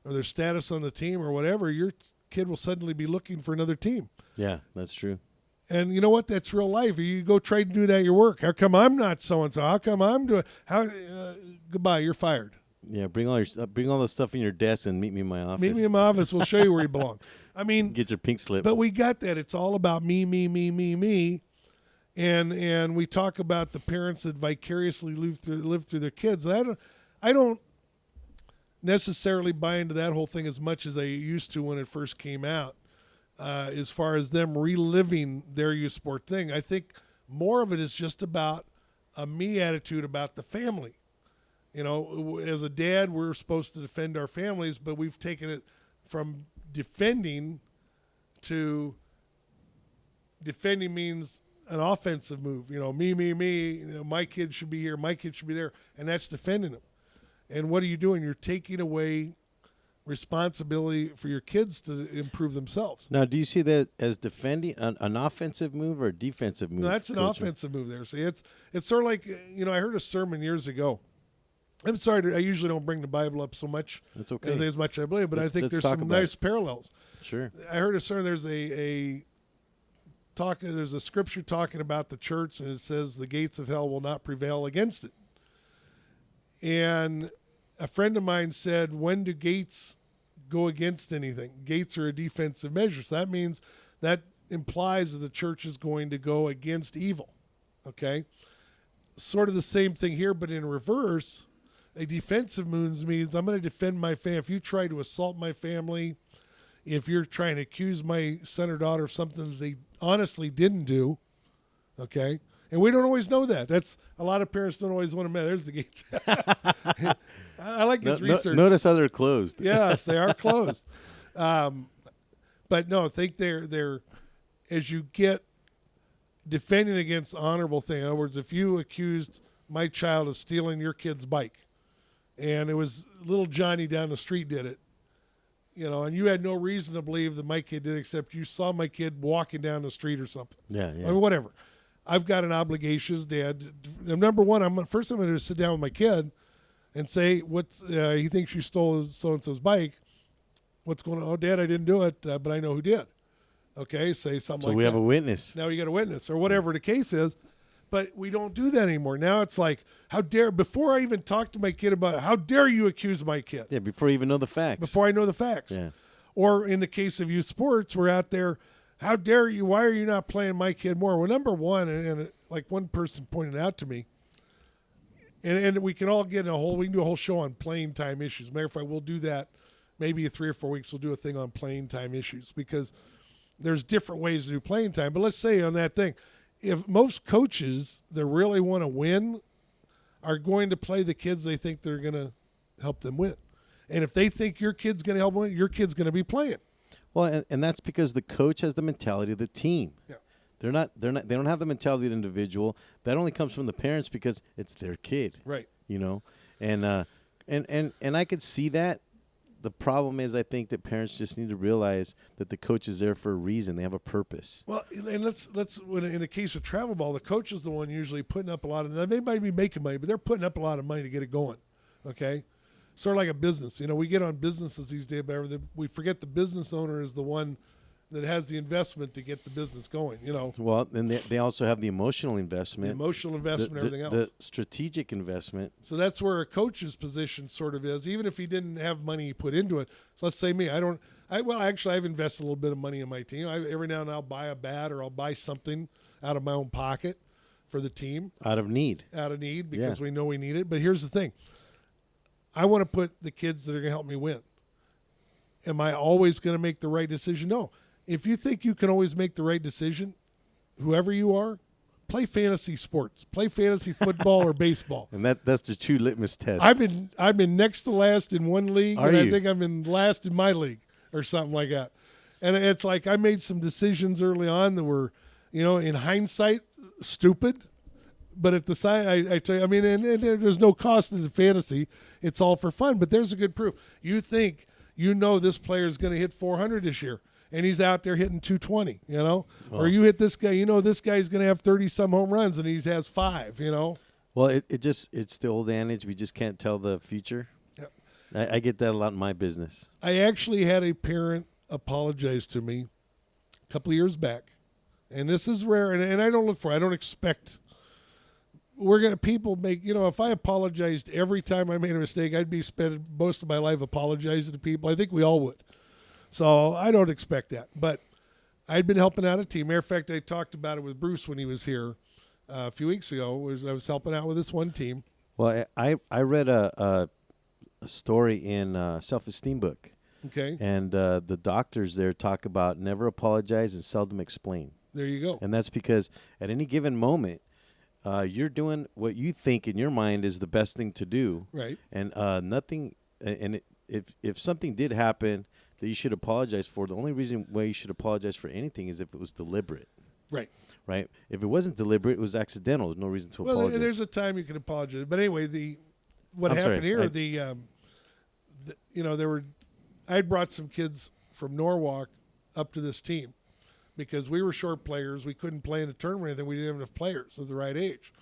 or their status on the team or whatever, your kid will suddenly be looking for another team. Yeah, that's true. And you know what? That's real life. You go try to do that at your work. How come I'm not so-and-so? How come I'm doing? Goodbye, you're fired. Yeah, bring all the stuff in your desk and meet me in my office. Meet me in my office. We'll show you where you belong. I mean, get your pink slip. But we got that. It's all about me. And we talk about the parents that vicariously live through their kids. I don't necessarily buy into that whole thing as much as I used to when it first came out. As far as them reliving their youth sport thing, I think more of it is just about a me attitude about the family. You know, as a dad, we're supposed to defend our families, but we've taken it from defending to defending means an offensive move. You know, me. You know, my kid should be here, my kid should be there, and that's defending them. And what are you doing? You're taking away responsibility for your kids to improve themselves. Now, do you see that as defending an offensive move or a defensive move? No, that's an offensive move there. See, it's sort of like, you know, I heard a sermon years ago. I'm sorry, I usually don't bring the Bible up so much. That's okay. As much as I believe, but I think there's some nice parallels. Sure. I heard a sermon. There's there's a scripture talking about the church, and it says the gates of hell will not prevail against it. And a friend of mine said, when do gates go against anything? Gates are a defensive measure. So that means that implies that the church is going to go against evil. Okay? Sort of the same thing here, but in reverse. A defensive move means I'm going to defend my family. If you try to assault my family, if you're trying to accuse my son or daughter of something that they honestly didn't do, okay? And we don't always know that. That's a lot of parents don't always want to admit. There's the gates. I like this research. Notice how they're closed. Yes, they are closed. But no, I think they're as you get defending against honorable thing. In other words, if you accused my child of stealing your kid's bike, and it was little Johnny down the street did it, you know, and you had no reason to believe that my kid did, except you saw my kid walking down the street or something. Yeah. I mean, whatever. I've got an obligation as dad. Number one, first I'm going to sit down with my kid and say, he thinks you stole so-and-so's bike. What's going on? Oh, Dad, I didn't do it, but I know who did. Okay, say something like that. So we have a witness. Now you got a witness, or whatever the case is. But we don't do that anymore. Now it's like, before I even talk to my kid about it, how dare you accuse my kid? Yeah, before you even know the facts. Before I know the facts. Yeah. Or in the case of youth sports, we're out there, how dare you? Why are you not playing my kid more? Well, number one, and like one person pointed out to me, and we can all get we can do a whole show on playing time issues. Matter of fact, we'll do that maybe in 3 or 4 weeks. We'll do a thing on playing time issues because there's different ways to do playing time. But let's say on that thing, if most coaches that really want to win are going to play the kids they think they're going to help them win. And if they think your kid's going to help win, your kid's going to be playing. Well, and that's because the coach has the mentality of the team. Yeah. They don't have the mentality of the individual. That only comes from the parents because it's their kid. Right. You know? And I could see that. The problem is I think that parents just need to realize that the coach is there for a reason. They have a purpose. Well, and let's in the case of travel ball, the coach is the one usually putting up a lot of. They might be making money, but they're putting up a lot of money to get it going. Okay, sort of like a business. You know, we get on businesses these days, but we forget the business owner is the one that has the investment to get the business going. You know. Well, and they also have the emotional investment, everything else, the strategic investment. So that's where a coach's position sort of is. Even if he didn't have money he put into it. So let's say me, I've invested a little bit of money in my team. Every now and then I'll buy a bat or I'll buy something out of my own pocket for the team. Out of need because we know we need it. But here's the thing. I want to put the kids that are going to help me win. Am I always going to make the right decision? No. If you think you can always make the right decision, whoever you are, play fantasy sports. Play fantasy football or baseball. And that's the true litmus test. I've been next to last in one league, I think I'm in last in my league or something like that. And it's like I made some decisions early on that were, in hindsight, stupid. But at the side, I tell you, and there's no cost in the fantasy. It's all for fun. But there's a good proof. You think this player is going to hit 400 this year. And he's out there hitting 220, Or you hit this guy, this guy's going to have 30-some home runs, and he has 5, Well, it's the old adage, we just can't tell the future. Yep. I get that a lot in my business. I actually had a parent apologize to me a couple of years back. And this is rare, and I don't look for it. I don't expect. People make, if I apologized every time I made a mistake, I'd be spending most of my life apologizing to people. I think we all would. So I don't expect that. But I'd been helping out a team. Matter of fact, I talked about it with Bruce when he was here a few weeks ago. I was helping out with this one team. Well, I read a story in Self-Esteem book. Okay. And the doctors there talk about never apologize and seldom explain. There you go. And that's because at any given moment, you're doing what you think in your mind is the best thing to do. Right. And nothing. And if something did happen that you should apologize for, the only reason why you should apologize for anything is if it was deliberate. Right. Right. If it wasn't deliberate, it was accidental. There's no reason to apologize. Well, there's a time you can apologize. But anyway, what happened here, I'd brought some kids from Norwalk up to this team because we were short players. We couldn't play in a tournament or anything. We didn't have enough players of the right age.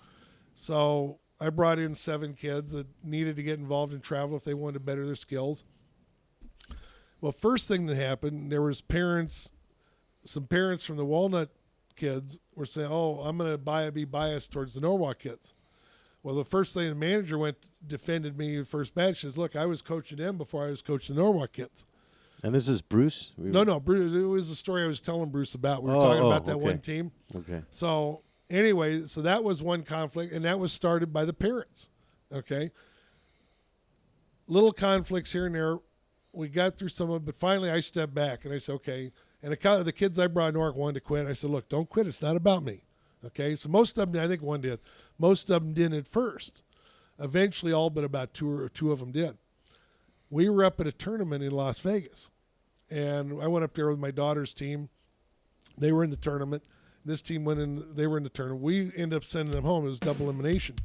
So I brought in 7 kids that needed to get involved in travel if they wanted to better their skills. Well, first thing that happened, there was some parents from the Walnut kids were saying, "Oh, I'm going to be biased towards the Norwalk kids." Well, the first thing the manager defended me the first match is, "Look, I was coaching them before I was coaching the Norwalk kids." And this is Bruce? No, Bruce. It was a story I was telling Bruce about. We were talking about that one team. Okay. So anyway, that was one conflict, and that was started by the parents. Okay. Little conflicts here and there. We got through some of it, but finally I stepped back and I said, okay. And the kids I brought to Norwalk wanted to quit. I said, look, don't quit. It's not about me. Okay. So most of them, I think one did. Most of them didn't at first. Eventually all but about two of them did. We were up at a tournament in Las Vegas. And I went up there with my daughter's team. They were in the tournament. This team went in. They were in the tournament. We ended up sending them home. It was double elimination.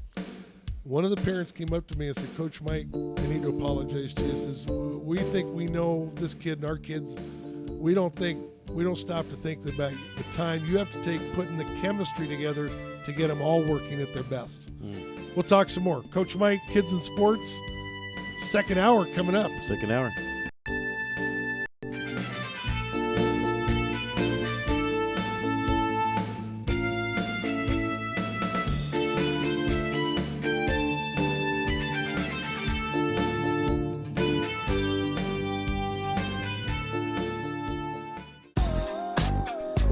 One of the parents came up to me and said, "Coach Mike, I need to apologize to you." He says, "We think we know this kid and our kids. We don't stop to think about the time you have to take putting the chemistry together to get them all working at their best." We'll talk some more. Coach Mike, Kids in Sports, second hour coming up. Second hour.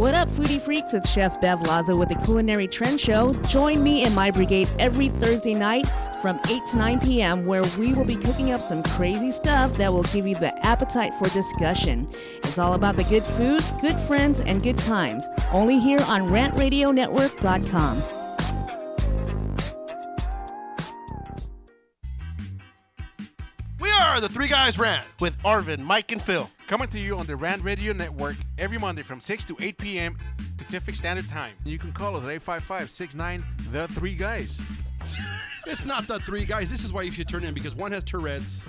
What up, foodie freaks? It's Chef Bev Lazo with the Culinary Trend Show. Join me and my brigade every Thursday night from 8 to 9 p.m. where we will be cooking up some crazy stuff that will give you the appetite for discussion. It's all about the good food, good friends, and good times. Only here on RantRadioNetwork.com. We are the Three Guys Rant with Arvin, Mike, and Phil. Coming to you on the Rant Radio Network every Monday from 6 to 8 p.m. Pacific Standard Time. You can call us at 855-69 The Three Guys. It's not the Three Guys. This is why you should turn in, because one has Tourette's,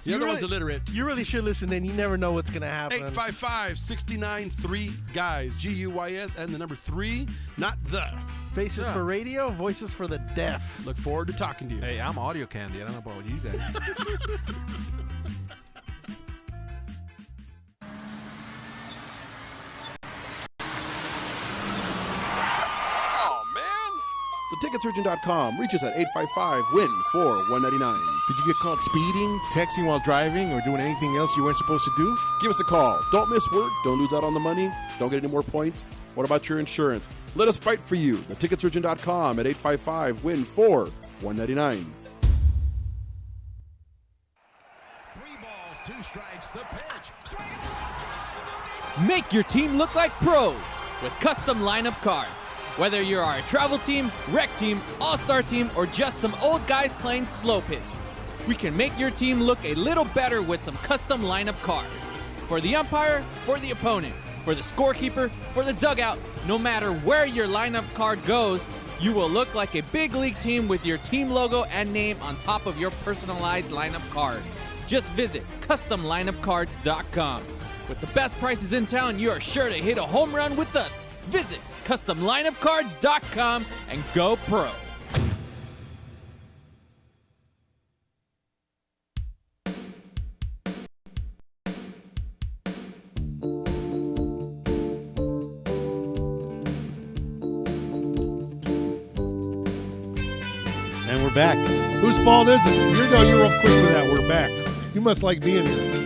the other one's illiterate. You really should listen in. You never know what's going to happen. 855-69 Three Guys. G-U-Y-S and the number 3, not the. Faces for radio, voices for the deaf. Look forward to talking to you. Hey, I'm audio candy. I don't know about you guys. TheTicketSurgeon.com. Reach us at 855-WIN-4-199. Did you get caught speeding, texting while driving, or doing anything else you weren't supposed to do? Give us a call. Don't miss work. Don't lose out on the money. Don't get any more points. What about your insurance? Let us fight for you. TheTicketSurgeon.com at 855-WIN-4-199. 3 balls, 2 strikes, the pitch. Make your team look like pros with custom lineup cards. Whether you are a travel team, rec team, all-star team, or just some old guys playing slow pitch, we can make your team look a little better with some custom lineup cards. For the umpire, for the opponent, for the scorekeeper, for the dugout, no matter where your lineup card goes, you will look like a big league team with your team logo and name on top of your personalized lineup card. Just visit CustomLineupCards.com. With the best prices in town, you are sure to hit a home run with us. Visit CustomLineupCards.com and go pro. And we're back. Whose fault is it? You're real quick with that. We're back. You must like being here.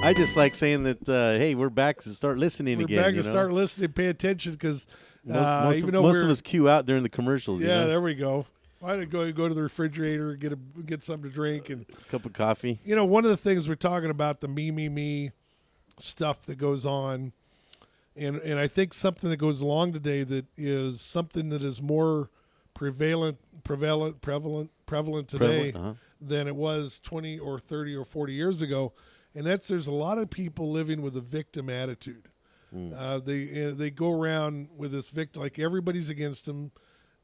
I just like saying that, hey, we're back to start listening again. We're back to start listening, pay attention, because most of us queue out during the commercials. Yeah, you know? there we go. I had to go to the refrigerator and get something to drink and a cup of coffee. You know, one of the things we're talking about, the me stuff that goes on, and I think something that goes along today that is something that is more prevalent today than it was 20 or 30 or 40 years ago. And there's a lot of people living with a victim attitude. They go around with this victim, like everybody's against them,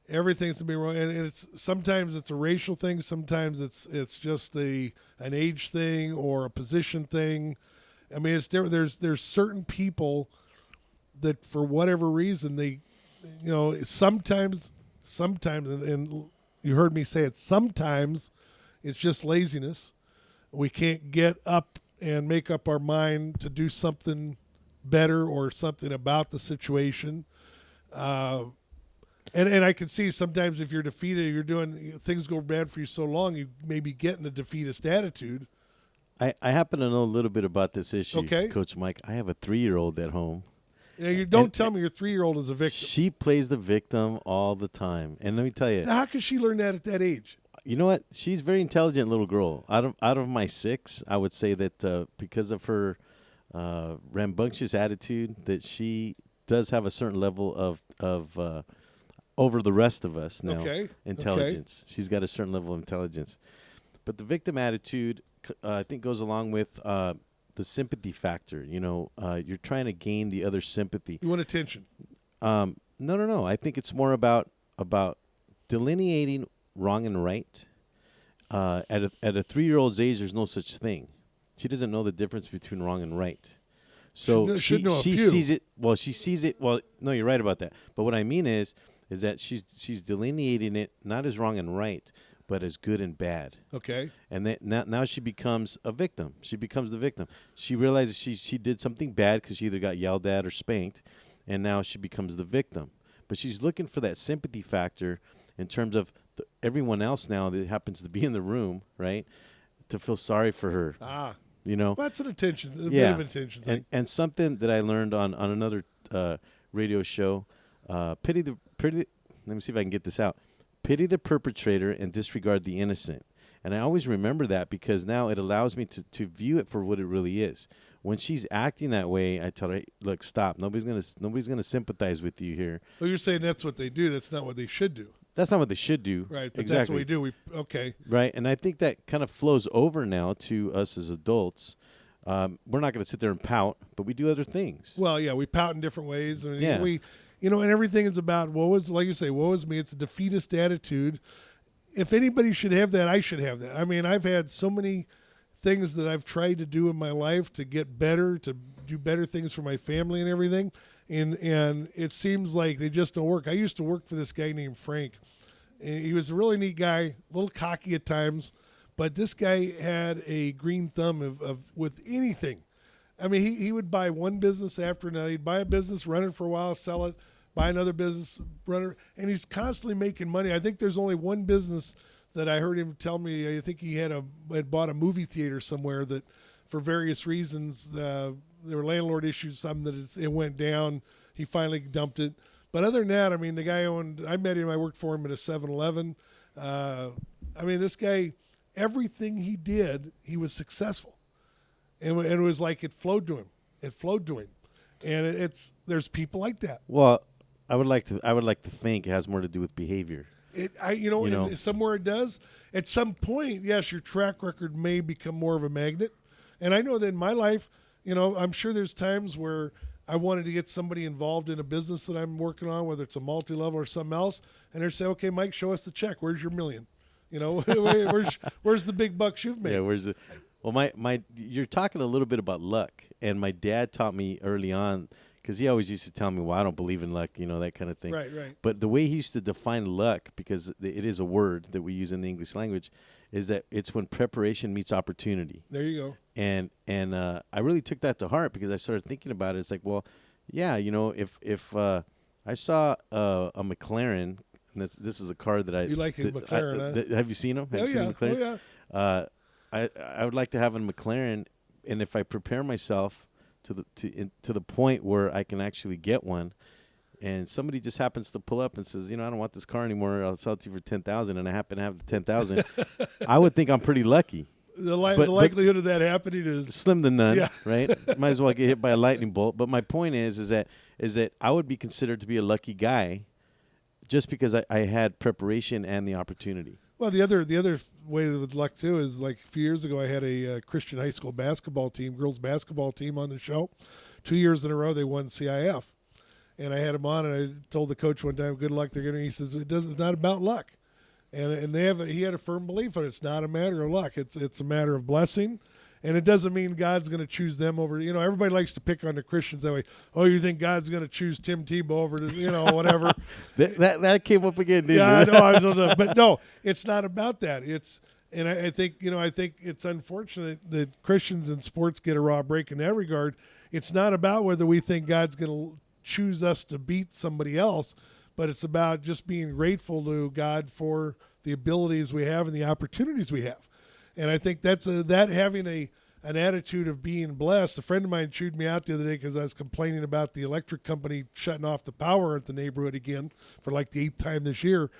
everything's to be wrong, and it's sometimes it's a racial thing, sometimes it's just an age thing or a position thing. I mean, it's different. There's certain people that for whatever reason they, you know, sometimes, and you heard me say it, sometimes it's just laziness. We can't get up and make up our mind to do something better or something about the situation. And I can see sometimes if you're defeated, you're doing things go bad for you so long, you maybe get in a defeatist attitude. I happen to know a little bit about this issue, okay, Coach Mike. I have a 3-year-old at home. You know, you don't tell me your 3-year-old is a victim. She plays the victim all the time. And let me tell you. Now, how can she learn that at that age? You know what? She's a very intelligent little girl. Out of my 6, I would say that because of her rambunctious attitude, that she does have a certain level of over the rest of us now. Intelligence. Okay. She's got a certain level of intelligence. But the victim attitude, I think, goes along with the sympathy factor. You know, you're trying to gain the other sympathy. You want attention. No. I think it's more about delineating wrong and right. At a 3-year-old's age, there's no such thing. She doesn't know the difference between wrong and right. So she sees it. Well, she sees it. Well, no, you're right about that. But what I mean is that she's delineating it not as wrong and right, but as good and bad. Okay. And that now she becomes a victim. She becomes the victim. She realizes she did something bad because she either got yelled at or spanked, and now she becomes the victim. But she's looking for that sympathy factor in terms of everyone else now that happens to be in the room, right, to feel sorry for her. You know, well, that's an attention, a bit yeah, of an attention thing. and something that I learned on another radio show. Pity the. Let me see if I can get this out. Pity the perpetrator and disregard the innocent. And I always remember that because now it allows me to view it for what it really is. When she's acting that way, I tell her, hey, look, stop. Nobody's gonna sympathize with you here. Well, you're saying that's what they do. That's not what they should do. That's not what they should do. Right, but exactly. that's what we do. Okay. Right, and I think that kind of flows over now to us as adults. We're not going to sit there and pout, but we do other things. Well, yeah, we pout in different ways. And Yeah. and everything is about, like you say, woe is me. It's a defeatist attitude. If anybody should have that, I should have that. I mean, I've had so many things that I've tried to do in my life to get better, to do better things for my family and everything. And it seems like they just don't work. I used to work for this guy named Frank. And he was a really neat guy, a little cocky at times, but this guy had a green thumb of with anything. I mean, he would buy one business after another. He'd buy a business, run it for a while, sell it, buy another business, run it, and he's constantly making money. I think there's only one business that I heard him tell me. I think he had bought a movie theater somewhere that, for various reasons, there were landlord issues, something that it went down. He finally dumped it. But other than that, I mean, the guy I met him, I worked for him at a 7-Eleven. I mean, this guy, everything he did, he was successful. And it was like it flowed to him. It flowed to him. And there's people like that. Well, I would like to think it has more to do with behavior. And somewhere it does. At some point, yes, your track record may become more of a magnet. And I know that in my life, I'm sure there's times where I wanted to get somebody involved in a business that I'm working on, whether it's a multi-level or something else, and they say, "Okay, Mike, show us the check. Where's your $1 million? Where's the big bucks you've made?" Yeah, where's the? Well, you're talking a little bit about luck, and my dad taught me early on because he always used to tell me, "Well, I don't believe in luck," that kind of thing. Right. But the way he used to define luck, because it is a word that we use in the English language, is that it's when preparation meets opportunity. There you go. And I really took that to heart because I started thinking about it. It's like, well, yeah, if I saw a McLaren, and this is a car that you like a McLaren? Have you seen them? Have you seen the McLaren? Oh yeah. I would like to have a McLaren, and if I prepare myself to the point where I can actually get one, and somebody just happens to pull up and says, I don't want this car anymore. I'll sell it to you for $10,000, and I happen to have the $10,000. I would think I'm pretty lucky. The likelihood of that happening is slim to none, yeah. Right? Might as well get hit by a lightning bolt. But my point is that I would be considered to be a lucky guy just because I had preparation and the opportunity. Well, the other way with luck too is like a few years ago I had a Christian high school basketball team, girls basketball team on the show. 2 years in a row they won CIF, and I had them on, and I told the coach one time, "Good luck." He says it's not about luck. And he had a firm belief in it. It's not a matter of luck. It's a matter of blessing. And it doesn't mean God's going to choose them over, everybody likes to pick on the Christians that way. Oh, you think God's going to choose Tim Tebow over to, whatever. that came up again, didn't yeah, it? I know. But no, it's not about that. I think it's unfortunate that Christians in sports get a raw break in that regard. It's not about whether we think God's going to choose us to beat somebody else, but it's about just being grateful to God for the abilities we have and the opportunities we have. And I think that's having an attitude of being blessed. A friend of mine chewed me out the other day because I was complaining about the electric company shutting off the power at the neighborhood again for like the 8th time this year.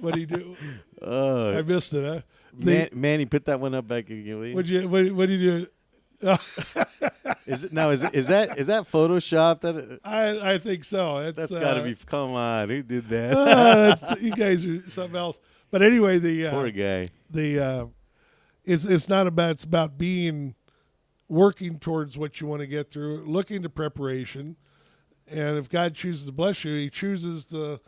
What do you do? I missed it, huh? Manny, put that one up back again. What do you do? Is that photoshopped? I think so. That's got to be. Come on, who did that? You guys are something else. But anyway, the poor guy. It's not about. It's about being working towards what you want to get through, looking to preparation, and if God chooses to bless you, He chooses to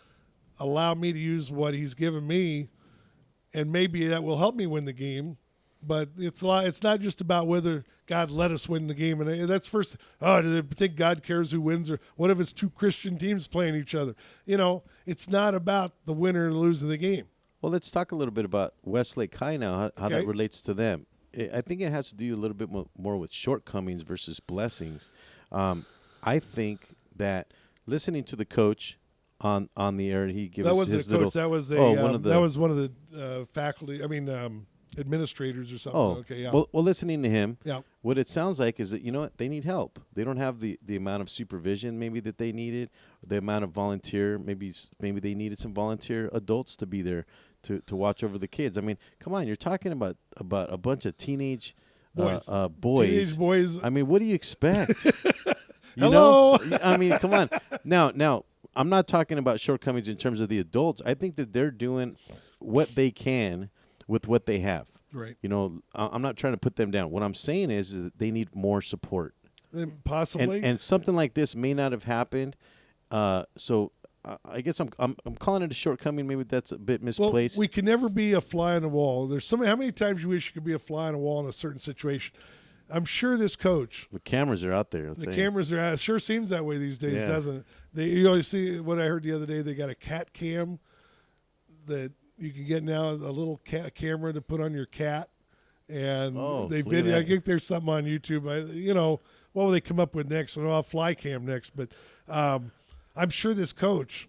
allow me to use what He's given me, and maybe that will help me win the game. But it's not just about whether God let us win the game, and that's first. Oh, do they think God cares who wins, or what if it's two Christian teams playing each other? It's not about the winner and losing the game. Well, let's talk a little bit about Westlake High now. How that relates to them. I think it has to do a little bit more with shortcomings versus blessings. I think that listening to the coach on the air, he gives that wasn't his a coach. little. That was one of the faculty. I mean. administrators or something. Oh, okay, yeah. Well, listening to him, Yeah. what it sounds like is that, you know what, they need help. They don't have the amount of supervision maybe that they needed, the amount of volunteer. Maybe they needed some volunteer adults to be there to watch over the kids. I mean, come on, you're talking about a bunch of teenage boys. Teenage boys. I mean, what do you expect? You Hello. know? I mean, come on. Now, I'm not talking about shortcomings in terms of the adults. I think that they're doing what they can with what they have. Right. You know, I'm not trying to put them down. What I'm saying is that they need more support. Possibly. And something like this may not have happened. So I guess I'm calling it a shortcoming. Maybe that's a bit misplaced. Well, we can never be a fly on the wall. There's how many times you wish you could be a fly on the wall in a certain situation? I'm sure this coach. The cameras are out there. The cameras are out. It sure seems that way these days, Yeah. doesn't it? You see what I heard the other day. They got a cat cam that you can get now, a little camera to put on your cat, and they video. I think there's something on YouTube. What will they come up with next? I'll fly cam next, but I'm sure this coach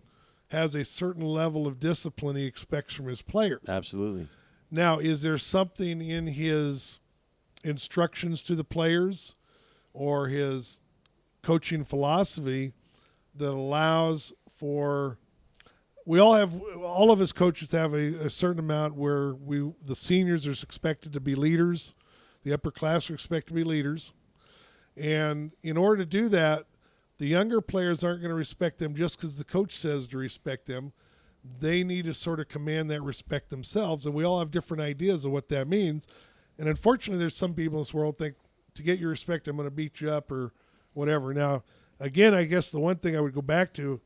has a certain level of discipline he expects from his players. Absolutely. Now, is there something in his instructions to the players or his coaching philosophy that allows for all of his coaches have a certain amount where the seniors are expected to be leaders, the upper class are expected to be leaders, and in order to do that, the younger players aren't going to respect them just because the coach says to respect them. They need to sort of command that respect themselves, and we all have different ideas of what that means. And unfortunately, there's some people in this world think to get your respect, I'm going to beat you up or whatever. Now, again, I guess the one thing I would go back to,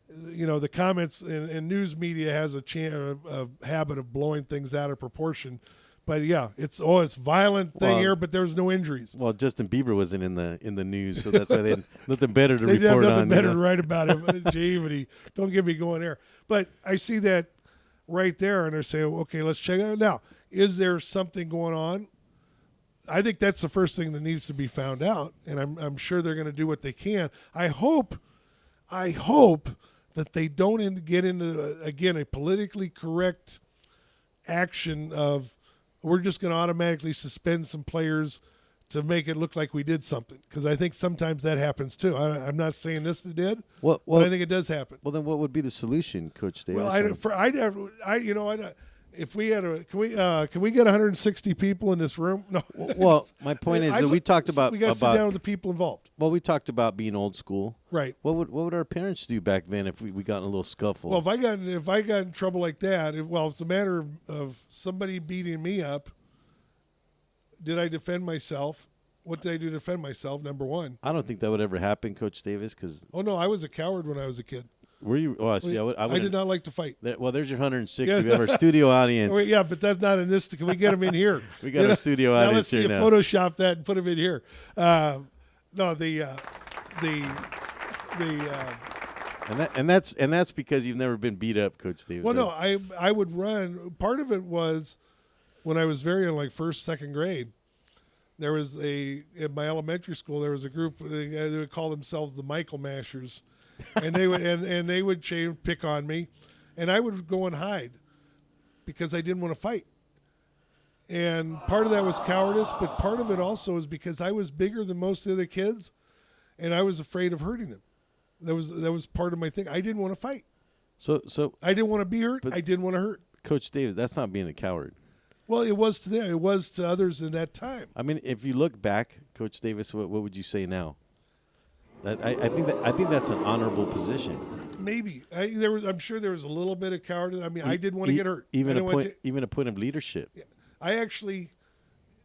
the comments and news media has a habit of blowing things out of proportion. But yeah, it's violent thing here, but there's no injuries. Well, Justin Bieber wasn't in the news, so that's why they had nothing better to they report have nothing on. better to write about him. Gee, but don't get me going there. But I see that right there, and I say, okay, let's check it out. Now, is there something going on? I think that's the first thing that needs to be found out, and I'm sure they're going to do what they can. I hope that they don't get into again a politically correct action of we're just going to automatically suspend some players to make it look like we did something, because I think sometimes that happens too. I'm not saying this did, but I think it does happen. Well, then what would be the solution, Coach Davis? Well, if we had can we get 160 people in this room? No. Well, my point is that we talked about we got to sit down with the people involved. Well, we talked about being old school, right? What would our parents do back then if we got in a little scuffle? Well, if I got in trouble like that, it's a matter of somebody beating me up. Did I defend myself? What did I do to defend myself? Number one. I don't think that would ever happen, Coach Davis. Oh no, I was a coward when I was a kid. Were you? Oh, see, I did not like to fight. Well, there's your 160. We have our studio audience. Yeah, but that's not in this. Can we get them in here? We got a studio audience here now. Let's Photoshop that and put them in here. And that's because you've never been beat up, Coach Davis. Well, no, I would run. Part of it was when I was very young, like first, second grade. There was in my elementary school. There was a group. They would call themselves the Michael Mashers. And they would and they would pick on me, and I would go and hide because I didn't want to fight. And part of that was cowardice, but part of it also was because I was bigger than most of the other kids, and I was afraid of hurting them. That was part of my thing. I didn't want to fight. So I didn't want to be hurt. I didn't want to hurt. Coach Davis, that's not being a coward. Well, it was to them. It was to others in that time. I mean, if you look back, Coach Davis, what would you say now? I think that's an honorable position. Maybe I'm sure there was a little bit of cowardice. I mean, I didn't want to get hurt. Even a point of leadership. Yeah. I actually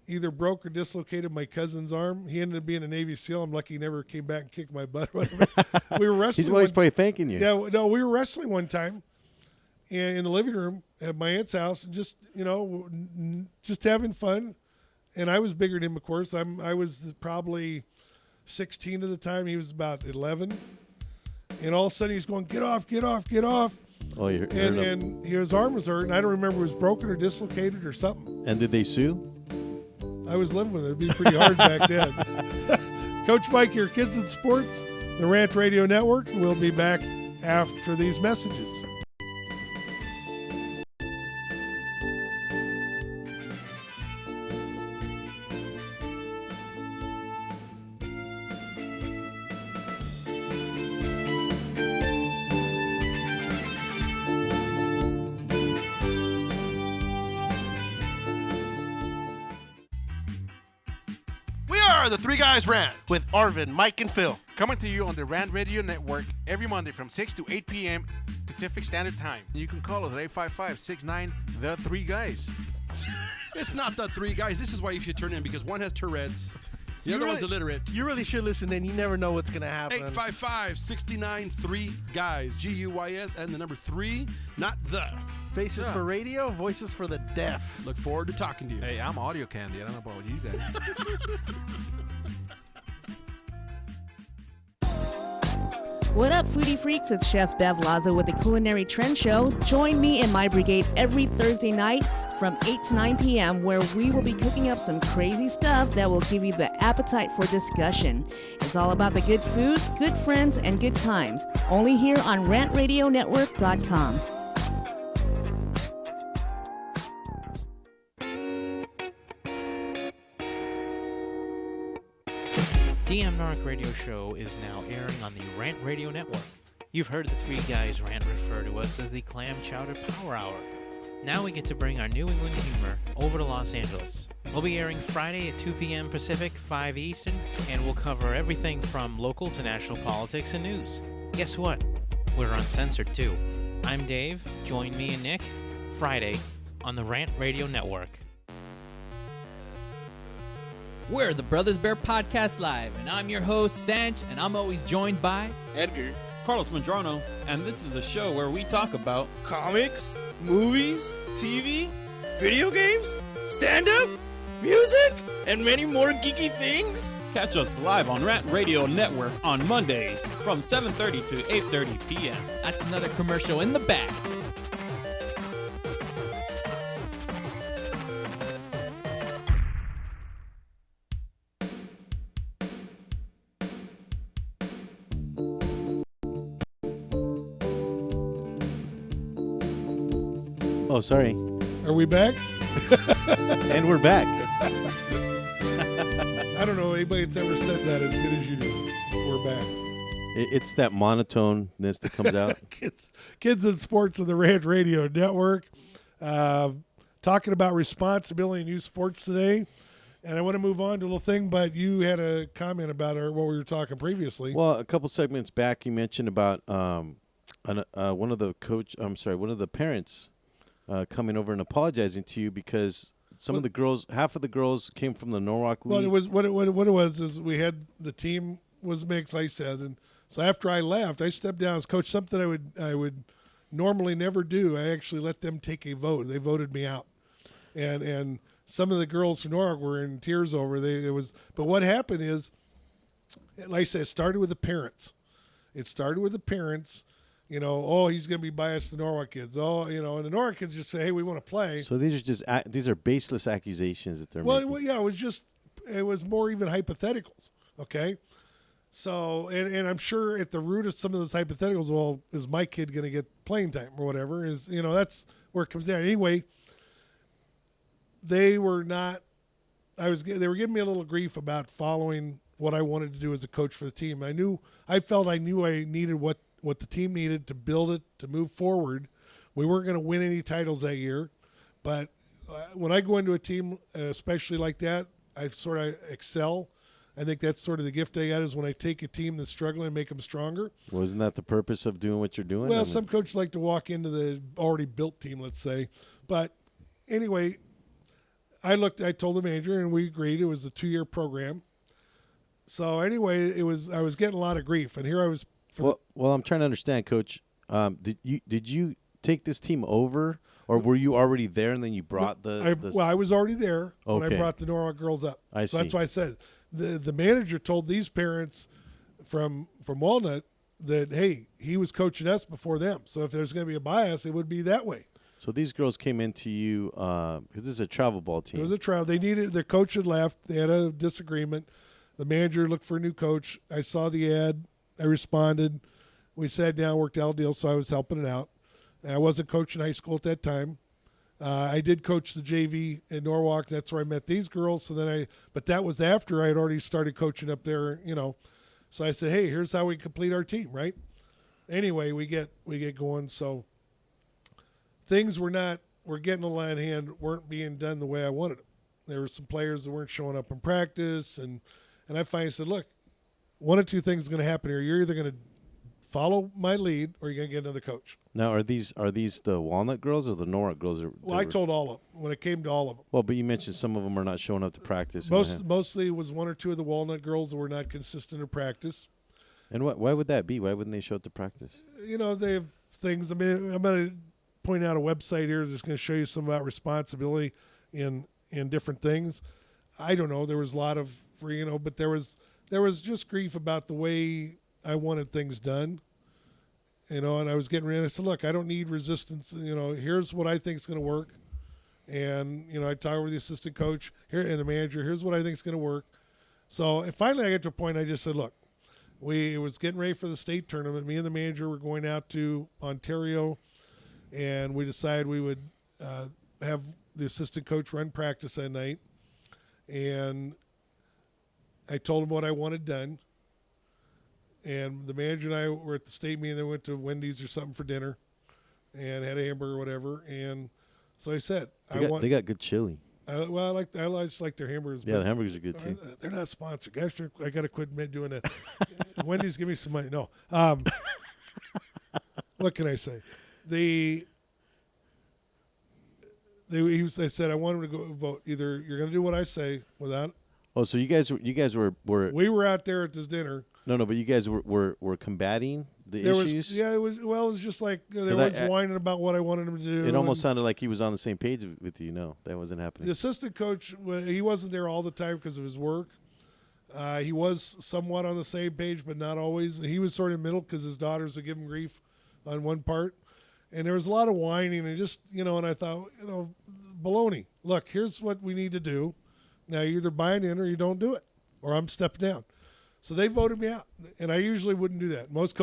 either broke or dislocated my cousin's arm. He ended up being a Navy SEAL. I'm lucky he never came back and kicked my butt. We were wrestling. He's always probably thanking you. Yeah, no, we were wrestling one time in the living room at my aunt's house, and just having fun. And I was bigger than him, of course. I was probably 16 at the time. He was about 11. And all of a sudden he's going, get off, get off, get off. Oh, and his arm was hurt, and I don't remember if it was broken or dislocated or something. And did they sue? I was living with it. It'd be pretty hard back then. Coach Mike, your Kids in Sports, the Rant Radio Network. We'll be back after these messages. the Three Guys Rant with Arvin, Mike, and Phil. Coming to you on the Rant Radio Network every Monday from 6 to 8 p.m. Pacific Standard Time. You can call us at 855-69 The Three Guys. It's not the Three Guys. This is why you should turn in, because one has Tourette's, the other one's illiterate. You really should listen in. You never know what's going to happen. 855-69 3 Guys, Guys, and the number 3, not the. Faces for radio, voices for the deaf. Look forward to talking to you. Hey, I'm audio candy. I don't know about you guys. What up, foodie freaks? It's Chef Bev Lazo with the Culinary Trend Show. Join me and my brigade every Thursday night from 8 to 9 p.m. where we will be cooking up some crazy stuff that will give you the appetite for discussion. It's all about the good food, good friends, and good times. Only here on rantradionetwork.com. DM Narc Radio Show is now airing on the Rant Radio Network. You've heard the Three Guys Rant refer to us as the Clam Chowder Power Hour. Now we get to bring our New England humor over to Los Angeles. We'll be airing Friday at 2 p.m. Pacific, 5 Eastern, and we'll cover everything from local to national politics and news. Guess what? We're uncensored too. I'm Dave. Join me and Nick Friday on the Rant Radio Network. We're the Brothers Bear Podcast Live, and I'm your host, Sanch, and I'm always joined by Edgar, Carlos Madrono, and this is a show where we talk about comics, movies, TV, video games, stand-up, music, and many more geeky things. Catch us live on Rant Radio Network on Mondays from 7:30 to 8:30 p.m. That's another commercial in the bag. Oh, sorry. Are we back? And we're back. I don't know anybody that's ever said that as good as you do. We're back. It's that monotoneness that comes out. Kids in Sports on the Rant Radio Network. Talking about responsibility in youth sports today. And I want to move on to a little thing, but you had a comment about what we were talking previously. Well, a couple segments back, you mentioned about one of the parents coming over and apologizing to you because half of the girls came from the Norwalk League. Well, it was what it was is we had the team was mixed, like I said, and so after I left, I stepped down as coach. Something I would normally never do. I actually let them take a vote. They voted me out, and some of the girls from Norwalk were in tears over it. But what happened is, like I said, it started with the parents. You know, oh, he's going to be biased to the Norwalk kids. Oh, you know, and the Norwalk kids just say, hey, we want to play. So these are baseless accusations that they're making. Well, yeah, it was more even hypotheticals, okay? So, and I'm sure at the root of some of those hypotheticals, well, is my kid going to get playing time or whatever? That's where it comes down. Anyway, they were giving me a little grief about following what I wanted to do as a coach for the team. I felt I knew I needed what the team needed to build it, to move forward. We weren't going to win any titles that year, but when I go into a team, especially like that, I sort of excel. I think that's sort of the gift I got is when I take a team that's struggling and make them stronger. Wasn't that the purpose of doing what you're doing? Well, some coaches like to walk into the already built team, let's say. But anyway, I told the manager, and we agreed it was a 2-year program. So anyway, I was getting a lot of grief, and here I was. Well, I'm trying to understand, Coach. Did you take this team over, or were you already there and then you brought I was already there when Okay. I brought the Norwalk girls up. I So see. that's why I said the manager told these parents from Walnut that, hey, he was coaching us before them. So if there's going to be a bias, it would be that way. So these girls came into you because this is a travel ball team. It was a trial. Their coach had left. They had a disagreement. The manager looked for a new coach. I saw the ad. I responded. We sat down, worked out a deal, so I was helping it out. And I wasn't coaching high school at that time. I did coach the JV in Norwalk. That's where I met these girls. But that was after I had already started coaching up there, you know. So I said, hey, here's how we complete our team, right? Anyway, we get going. So things were getting a line hand, weren't being done the way I wanted them. There were some players that weren't showing up in practice, and And I finally said, look, one of two things is going to happen here. You're either going to follow my lead or you're going to get another coach. Now, are these the Walnut girls or the Norwalk girls? Well, I told all of them when it came to all of them. Well, but you mentioned some of them are not showing up to practice. Mostly it was one or two of the Walnut girls that were not consistent in practice. And why would that be? Why wouldn't they show up to practice? You know, they have things. I mean, I'm going to point out a website here that's going to show you some about responsibility in different things. I don't know. There was a lot of, but there was just grief about the way I wanted things done. And I was getting ready. I said, look, I don't need resistance. Here's what I think is going to work. And, I talked with the assistant coach here and the manager. Here's what I think is going to work. So and finally I got to a point I just said, look, it was getting ready for the state tournament. Me and the manager were going out to Ontario, and we decided we would have the assistant coach run practice that night. And I told him what I wanted done. And the manager and I were at the state meeting. They went to Wendy's or something for dinner and had a hamburger or whatever. And so I said, they got good chili. I just like their hamburgers. Yeah, the hamburgers are good too. They're not sponsored. Gosh, I got to quit doing that. Wendy's, give me some money. No. What can I say? I said I want him to go vote. Either you're going to do what I say without. Oh, so you guys were. We were out there at this dinner. No, but you guys were combating the issues. It was just like there was whining about what I wanted him to do. It almost sounded like he was on the same page with you. No, that wasn't happening. The assistant coach, he wasn't there all the time because of his work. He was somewhat on the same page, but not always. He was sort of in the middle because his daughters would give him grief on one part. And there was a lot of whining and just, and I thought, baloney. Look, here's what we need to do. Now, you either buy it in or you don't do it, or I'm stepping down. So they voted me out, and I usually wouldn't do that. Most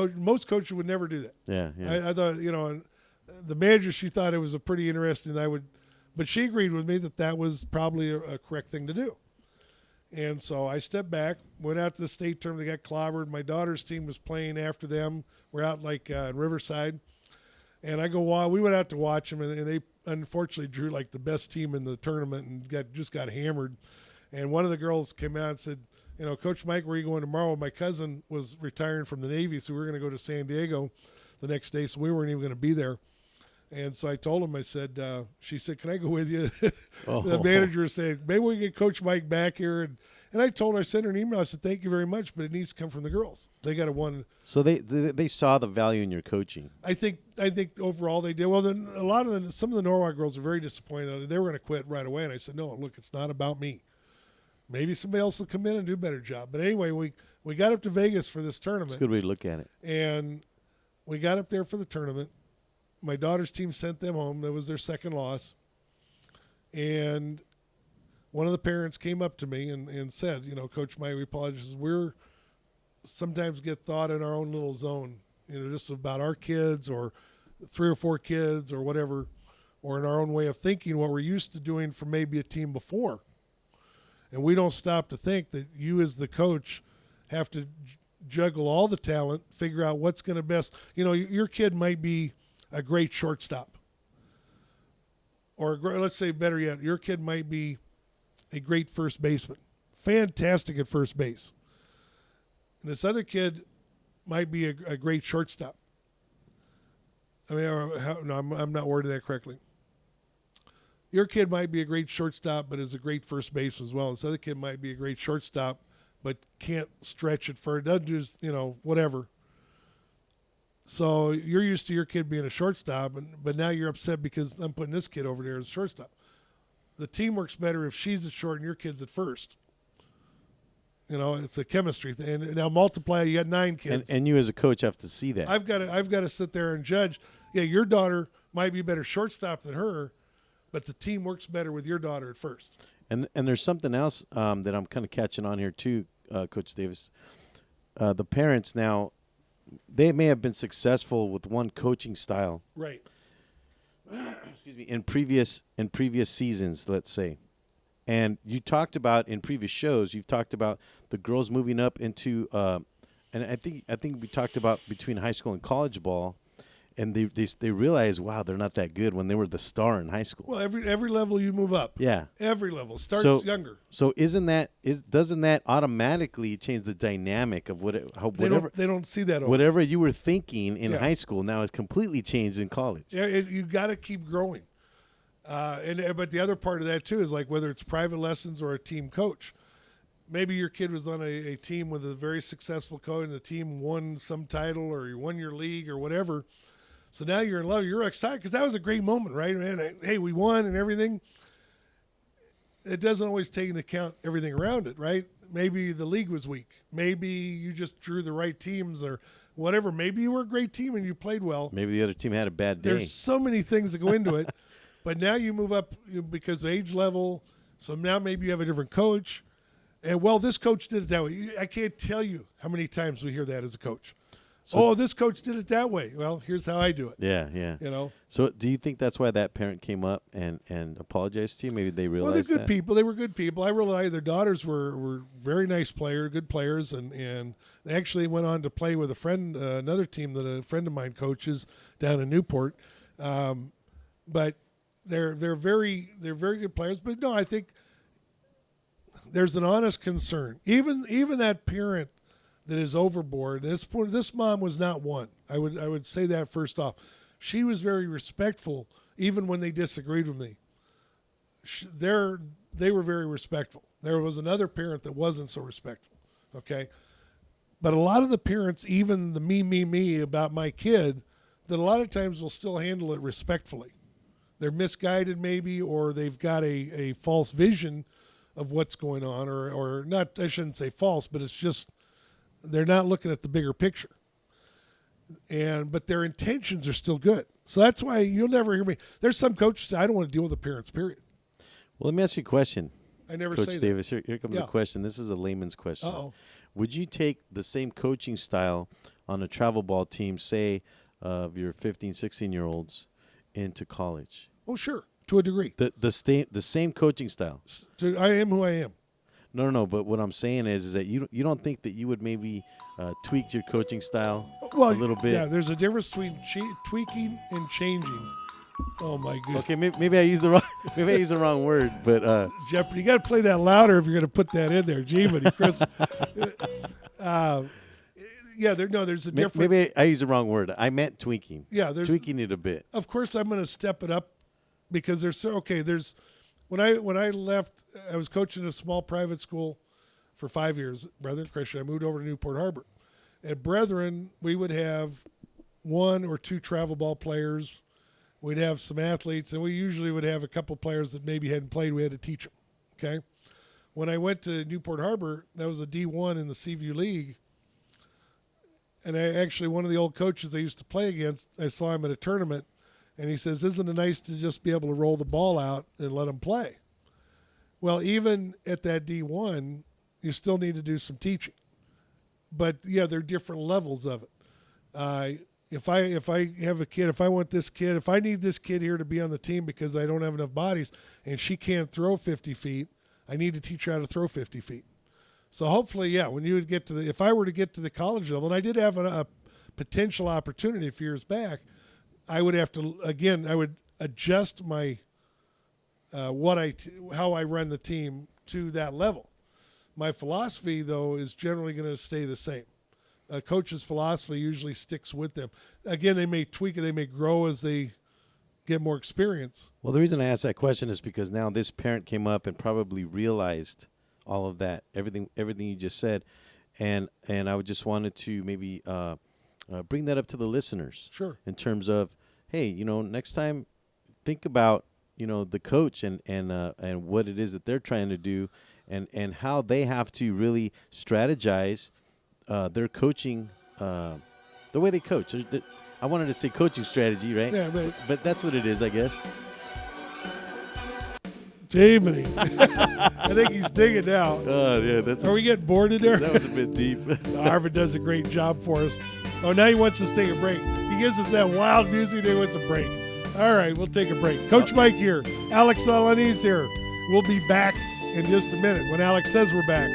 coaches would never do that. Yeah. I thought, the manager, she thought it was a pretty interesting. But she agreed with me that was probably a correct thing to do. And so I stepped back, went out to the state tournament. They got clobbered. My daughter's team was playing after them. We're out in Riverside. And we went out to watch them, and they unfortunately drew like the best team in the tournament and just got hammered. And one of the girls came out and said, Coach Mike, where are you going tomorrow? My cousin was retiring from the Navy, so we were going to go to San Diego the next day, so we weren't even going to be there. And so I told him, she said, can I go with you? The manager said, maybe we can get Coach Mike back here. And I told her, I sent her an email. I said, thank you very much, but it needs to come from the girls. They got to one. So they saw the value in your coaching. I think overall they did. Well, then some of the Norwalk girls were very disappointed. They were going to quit right away. And I said, no, look, it's not about me. Maybe somebody else will come in and do a better job. But anyway, we got up to Vegas for this tournament. It's a good way to look at it. And we got up there for the tournament. My daughter's team sent them home. That was their second loss. And one of the parents came up to me and said, Coach Mike, we apologize. We're sometimes get thought in our own little zone, just about our kids or 3 or 4 kids or whatever, or in our own way of thinking what we're used to doing for maybe a team before. And we don't stop to think that you as the coach have to juggle all the talent, figure out what's going to best. Your kid might be a great shortstop. Or let's say better yet, your kid might be a great first baseman. Fantastic at first base. And this other kid might be a great shortstop. I mean, I'm not wording that correctly. Your kid might be a great shortstop, but is a great first base as well. This other kid might be a great shortstop, but can't stretch it further. Doesn't do, whatever. So you're used to your kid being a shortstop, but now you're upset because I'm putting this kid over there as a shortstop. The team works better if she's at short and your kid's at first. It's a chemistry thing. And now multiply, you got 9 kids. And you as a coach have to see that. I've got to sit there and judge. Yeah, your daughter might be a better shortstop than her, but the team works better with your daughter at first. And there's something else that I'm kind of catching on here too, Coach Davis. The parents now, they may have been successful with one coaching style. Right. Excuse me. In previous seasons, let's say. And you talked about in previous shows, you've talked about the girls moving up into and I think we talked about between high school and college ball and they realize, wow, they're not that good when they were the star in high school. Well, every level you move up. Yeah. Every level starts younger. So doesn't that automatically change the dynamic of whatever they don't see that always. Whatever you were thinking in high school now is completely changed in college. Yeah, you got to keep growing. But the other part of that too is like whether it's private lessons or a team coach. Maybe your kid was on a team with a very successful coach and the team won some title or you won your league or whatever. So now you're in love. You're excited because that was a great moment, right? Man, hey, we won and everything. It doesn't always take into account everything around it, right? Maybe the league was weak. Maybe you just drew the right teams or whatever. Maybe you were a great team and you played well. Maybe the other team had a bad day. There's so many things that go into it. But now you move up because of age level. So now maybe you have a different coach. And, well, this coach did it that way. I can't tell you how many times we hear that as a coach. So, this coach did it that way. Well, here's how I do it. Yeah. You know. So do you think that's why that parent came up and apologized to you? Maybe they realized Well, they're good that? people. They were good people. I realized their daughters were very nice good players, and they actually went on to play with another team that a friend of mine coaches down in Newport. But they're very good players. But no, I think there's an honest concern. Even that parent that is overboard. This mom was not one. I would say that first off. She was very respectful, even when they disagreed with me. They were very respectful. There was another parent that wasn't so respectful. Okay, but a lot of the parents, even the me about my kid, that a lot of times will still handle it respectfully. They're misguided maybe, or they've got a false vision of what's going on, or not. I shouldn't say false, but it's just. They're not looking at the bigger picture, but their intentions are still good. So that's why you'll never hear me. There's some coaches say, I don't want to deal with the parents, period. Well, let me ask you a question. I never Coach say Davis, that. here comes a question. This is a layman's question. Uh-oh. Would you take the same coaching style on a travel ball team, say, of your 15, 16-year-olds into college? Oh, sure, to a degree. The same coaching style. I am who I am. No. But what I'm saying is that you don't think that you would maybe tweak your coaching style a little bit? Yeah, there's a difference between tweaking and changing. Oh my goodness. Okay, maybe I used the wrong word, but Jeopardy, you got to play that louder if you're going to put that in there. Gee, Chris. There's a difference. Maybe I used the wrong word. I meant tweaking. Yeah, tweaking it a bit. Of course, I'm going to step it up because there's. When I left, I was coaching a small private school for 5 years, Brethren Christian. I moved over to Newport Harbor. At Brethren, we would have 1 or 2 travel ball players. We'd have some athletes, and we usually would have a couple players that maybe hadn't played. We had to teach them, okay? When I went to Newport Harbor, that was a D1 in the Seaview League, and one of the old coaches I used to play against, I saw him at a tournament, and he says, isn't it nice to just be able to roll the ball out and let them play? Well, even at that D1, you still need to do some teaching. But, yeah, there are different levels of it. If I have a kid, if I want this kid, if I need this kid here to be on the team because I don't have enough bodies and she can't throw 50 feet, I need to teach her how to throw 50 feet. So hopefully, yeah, when you would get to if I were to get to the college level, and I did have a potential opportunity a few years back, I would have to, again, I would adjust my how I run the team to that level. My philosophy, though, is generally going to stay the same. A coach's philosophy usually sticks with them. Again, they may tweak it, they may grow as they get more experience. Well, the reason I asked that question is because now this parent came up and probably realized all of that, everything you just said, and I would just wanted to maybe bring that up to the listeners. Sure. In terms of, hey, next time, think about the coach and what it is that they're trying to do, and how they have to really strategize their coaching, the way they coach. I wanted to say coaching strategy, right? Yeah, but that's what it is, I guess. Jamie, I think he's digging now. Oh yeah, Are we getting bored in there? That was a bit deep. Harvard does a great job for us. Oh, now he wants us to take a break. He gives us that wild music. He wants a break. All right, we'll take a break. Coach Mike here. Alex Alanis here. We'll be back in just a minute when Alex says we're back.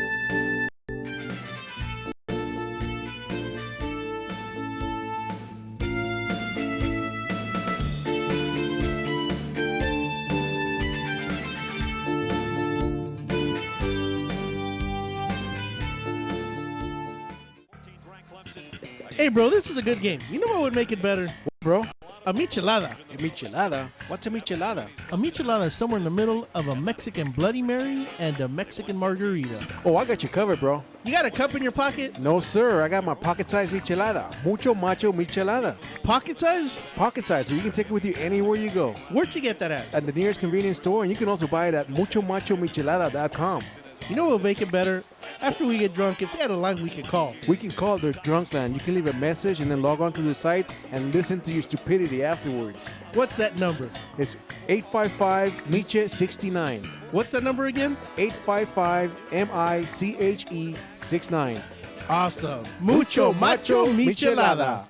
Hey, bro, this is a good game. You know what would make it better? Bro? A michelada. A michelada? What's a michelada? A michelada is somewhere in the middle of a Mexican Bloody Mary and a Mexican margarita. Oh, I got you covered, bro. You got a cup in your pocket? No, sir. I got my pocket-sized michelada. Mucho macho michelada. Pocket size? Pocket size, so you can take it with you anywhere you go. Where'd you get that at? At the nearest convenience store, and you can also buy it at muchomachomichelada.com. You know what would make it better? After we get drunk, if they had a line we could call. We can call their drunk line. You can leave a message and then log on to the site and listen to your stupidity afterwards. What's that number? It's 855-MICHE-69. What's that number again? 855-MICHE-69. Awesome. Mucho macho michelada.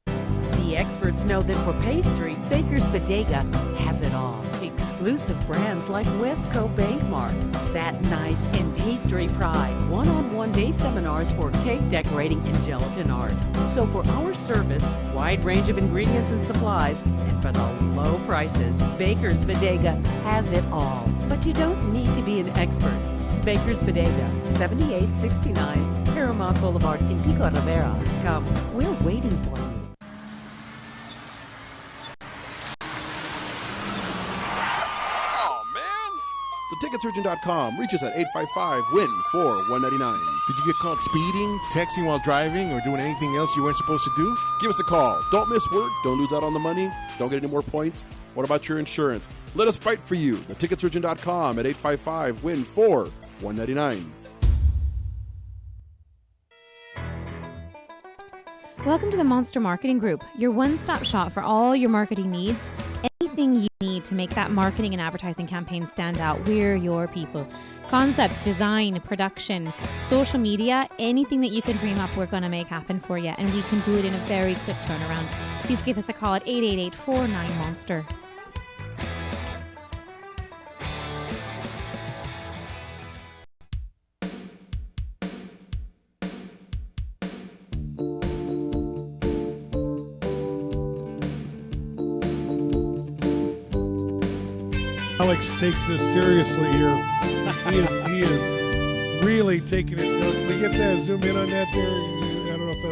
The experts know that for pastry, Baker's Bodega has it all. Exclusive brands like Westco Bankmart, Satin Ice, and Pastry Pride. One-on-one day seminars for cake decorating and gelatin art. So for our service, wide range of ingredients and supplies, and for the low prices, Baker's Bodega has it all. But you don't need to be an expert. Baker's Bodega, 7869 Paramount Boulevard in Pico Rivera. Come, we're waiting for you. Ticketsurgeon.com. Reach us at 855-WIN-4-199. Did you get caught speeding, texting while driving, or doing anything else you weren't supposed to do? Give us a call. Don't miss work. Don't lose out on the money. Don't get any more points. What about your insurance? Let us fight for you. Ticketsurgeon.com at 855-WIN-4-199. Welcome to the Monster Marketing Group, your one-stop shop for all your marketing needs. Anything you need to make that marketing and advertising campaign stand out, we're your people. Concept, design, production, social media, anything that you can dream up, we're going to make happen for you. And we can do it in a very quick turnaround. Please give us a call at 888-49-MONSTER. Alex takes this seriously here. He is really taking his notes. Can we get that, zoom in on that there? I don't know if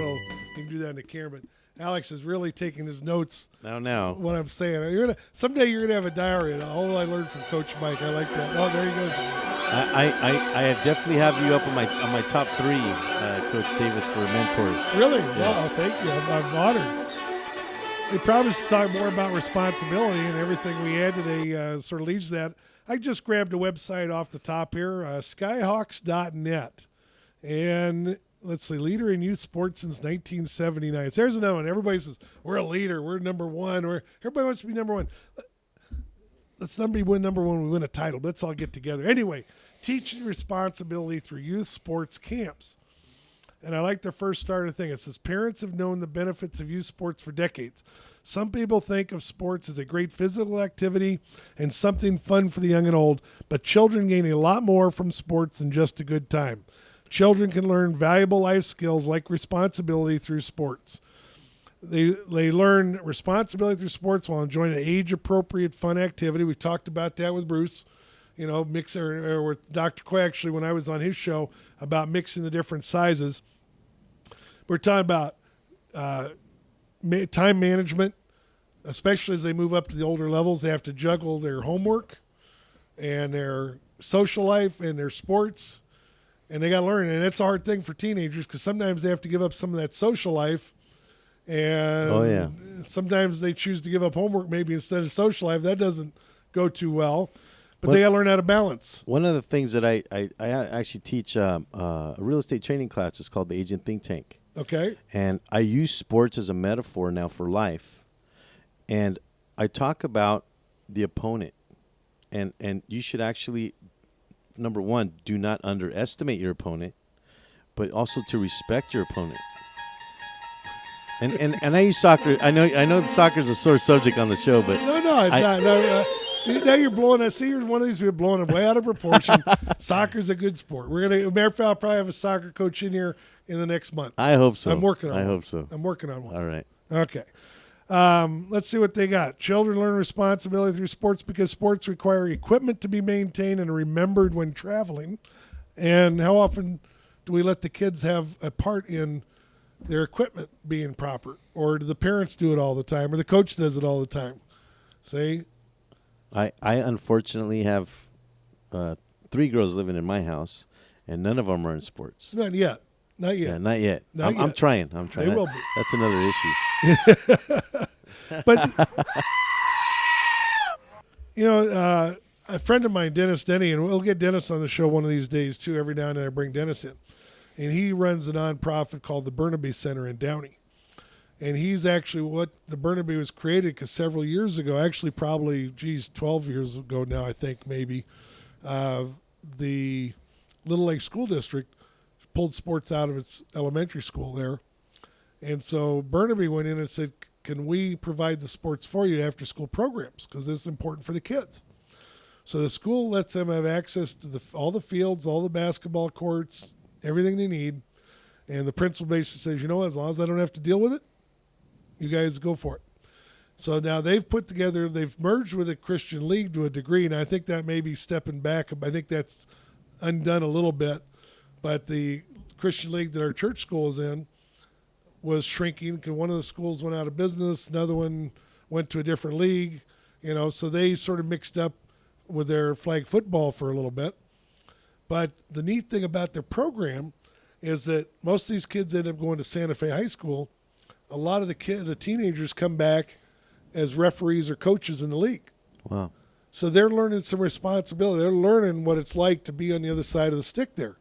you can do that in the camera, but Alex is really taking his notes. Now. What I'm saying. Someday you're going to have a diary. All I learned from Coach Mike. I like that. Oh, there he goes. I definitely have you up on my top three, Coach Davis, for mentors. Really? Yes. Wow, thank you. I'm honored. We promised to talk more about responsibility, and everything we had today sort of leads to that. I just grabbed a website off the top here, skyhawks.net. And let's see, leader in youth sports since 1979. So there's another one. Everybody says, we're a leader. We're number one. Everybody wants to be number one. Let's not be number one. We win a title. Let's all get together. Anyway, teaching responsibility through youth sports camps. And I like the first starter thing. It says, parents have known the benefits of youth sports for decades. Some people think of sports as a great physical activity and something fun for the young and old, but children gain a lot more from sports than just a good time. Children can learn valuable life skills like responsibility through sports. They learn responsibility through sports while enjoying an age-appropriate fun activity. We talked about that with Bruce. Or with Dr. Quay, actually, when I was on his show about mixing the different sizes. We're talking about time management, especially as they move up to the older levels. They have to juggle their homework and their social life and their sports, and they got to learn. And it's a hard thing for teenagers because sometimes they have to give up some of that social life, and sometimes they choose to give up homework maybe instead of social life. That doesn't go too well. But they got to learn how to balance. One of the things that I actually teach a real estate training class is called the Agent Think Tank. Okay. And I use sports as a metaphor now for life. And I talk about the opponent. And you should actually, number one, do not underestimate your opponent, but also to respect your opponent. And I use soccer. I know soccer is a sore subject on the show, but no, it's not. No, now you're blowing. I see you're one of these people blowing it way out of proportion. Soccer's a good sport. Matter of fact, I'll probably have a soccer coach in here in the next month. I hope so. I'm working on one. I hope so. I'm working on one. All right. Okay. Let's see what they got. Children learn responsibility through sports because sports require equipment to be maintained and remembered when traveling. And how often Do we let the kids have a part in their equipment being proper? Or do the parents do it all the time? Or the coach does it all the time? See? I unfortunately have 3 girls living in my house, and none of them are in sports. Not yet. Not yet. Yeah, not yet. Not I'm yet. trying. They will be. That's another issue. But, you know, a friend of mine, Dennis Denny, and we'll get Dennis on the show one of these days, too. Every now and then I bring Dennis in. And he runs a nonprofit called the Burnaby Center in Downey. And he's actually what the Burnaby was created because several years ago, actually probably, 12 years ago now, I think maybe, the Little Lake School District pulled sports out of its elementary school there. And so Burnaby went in and said, can we provide the sports for you after school programs? Because this is important for the kids. So the school lets them have access to all the fields, all the basketball courts, everything they need. And the principal basically says, you know, as long as I don't have to deal with it, you guys go for it. So now they've merged with a Christian League to a degree, and I think that may be stepping back. I think that's undone a little bit. But the Christian League that our church school is in was shrinking because one of the schools went out of business, another one went to a different league, you know, so they sort of mixed up with their flag football for a little bit. But the neat thing about their program is that most of these kids end up going to Santa Fe High School. A lot of the teenagers come back as referees or coaches in the league. Wow. So they're learning some responsibility. They're learning what it's like to be on the other side of the stick there.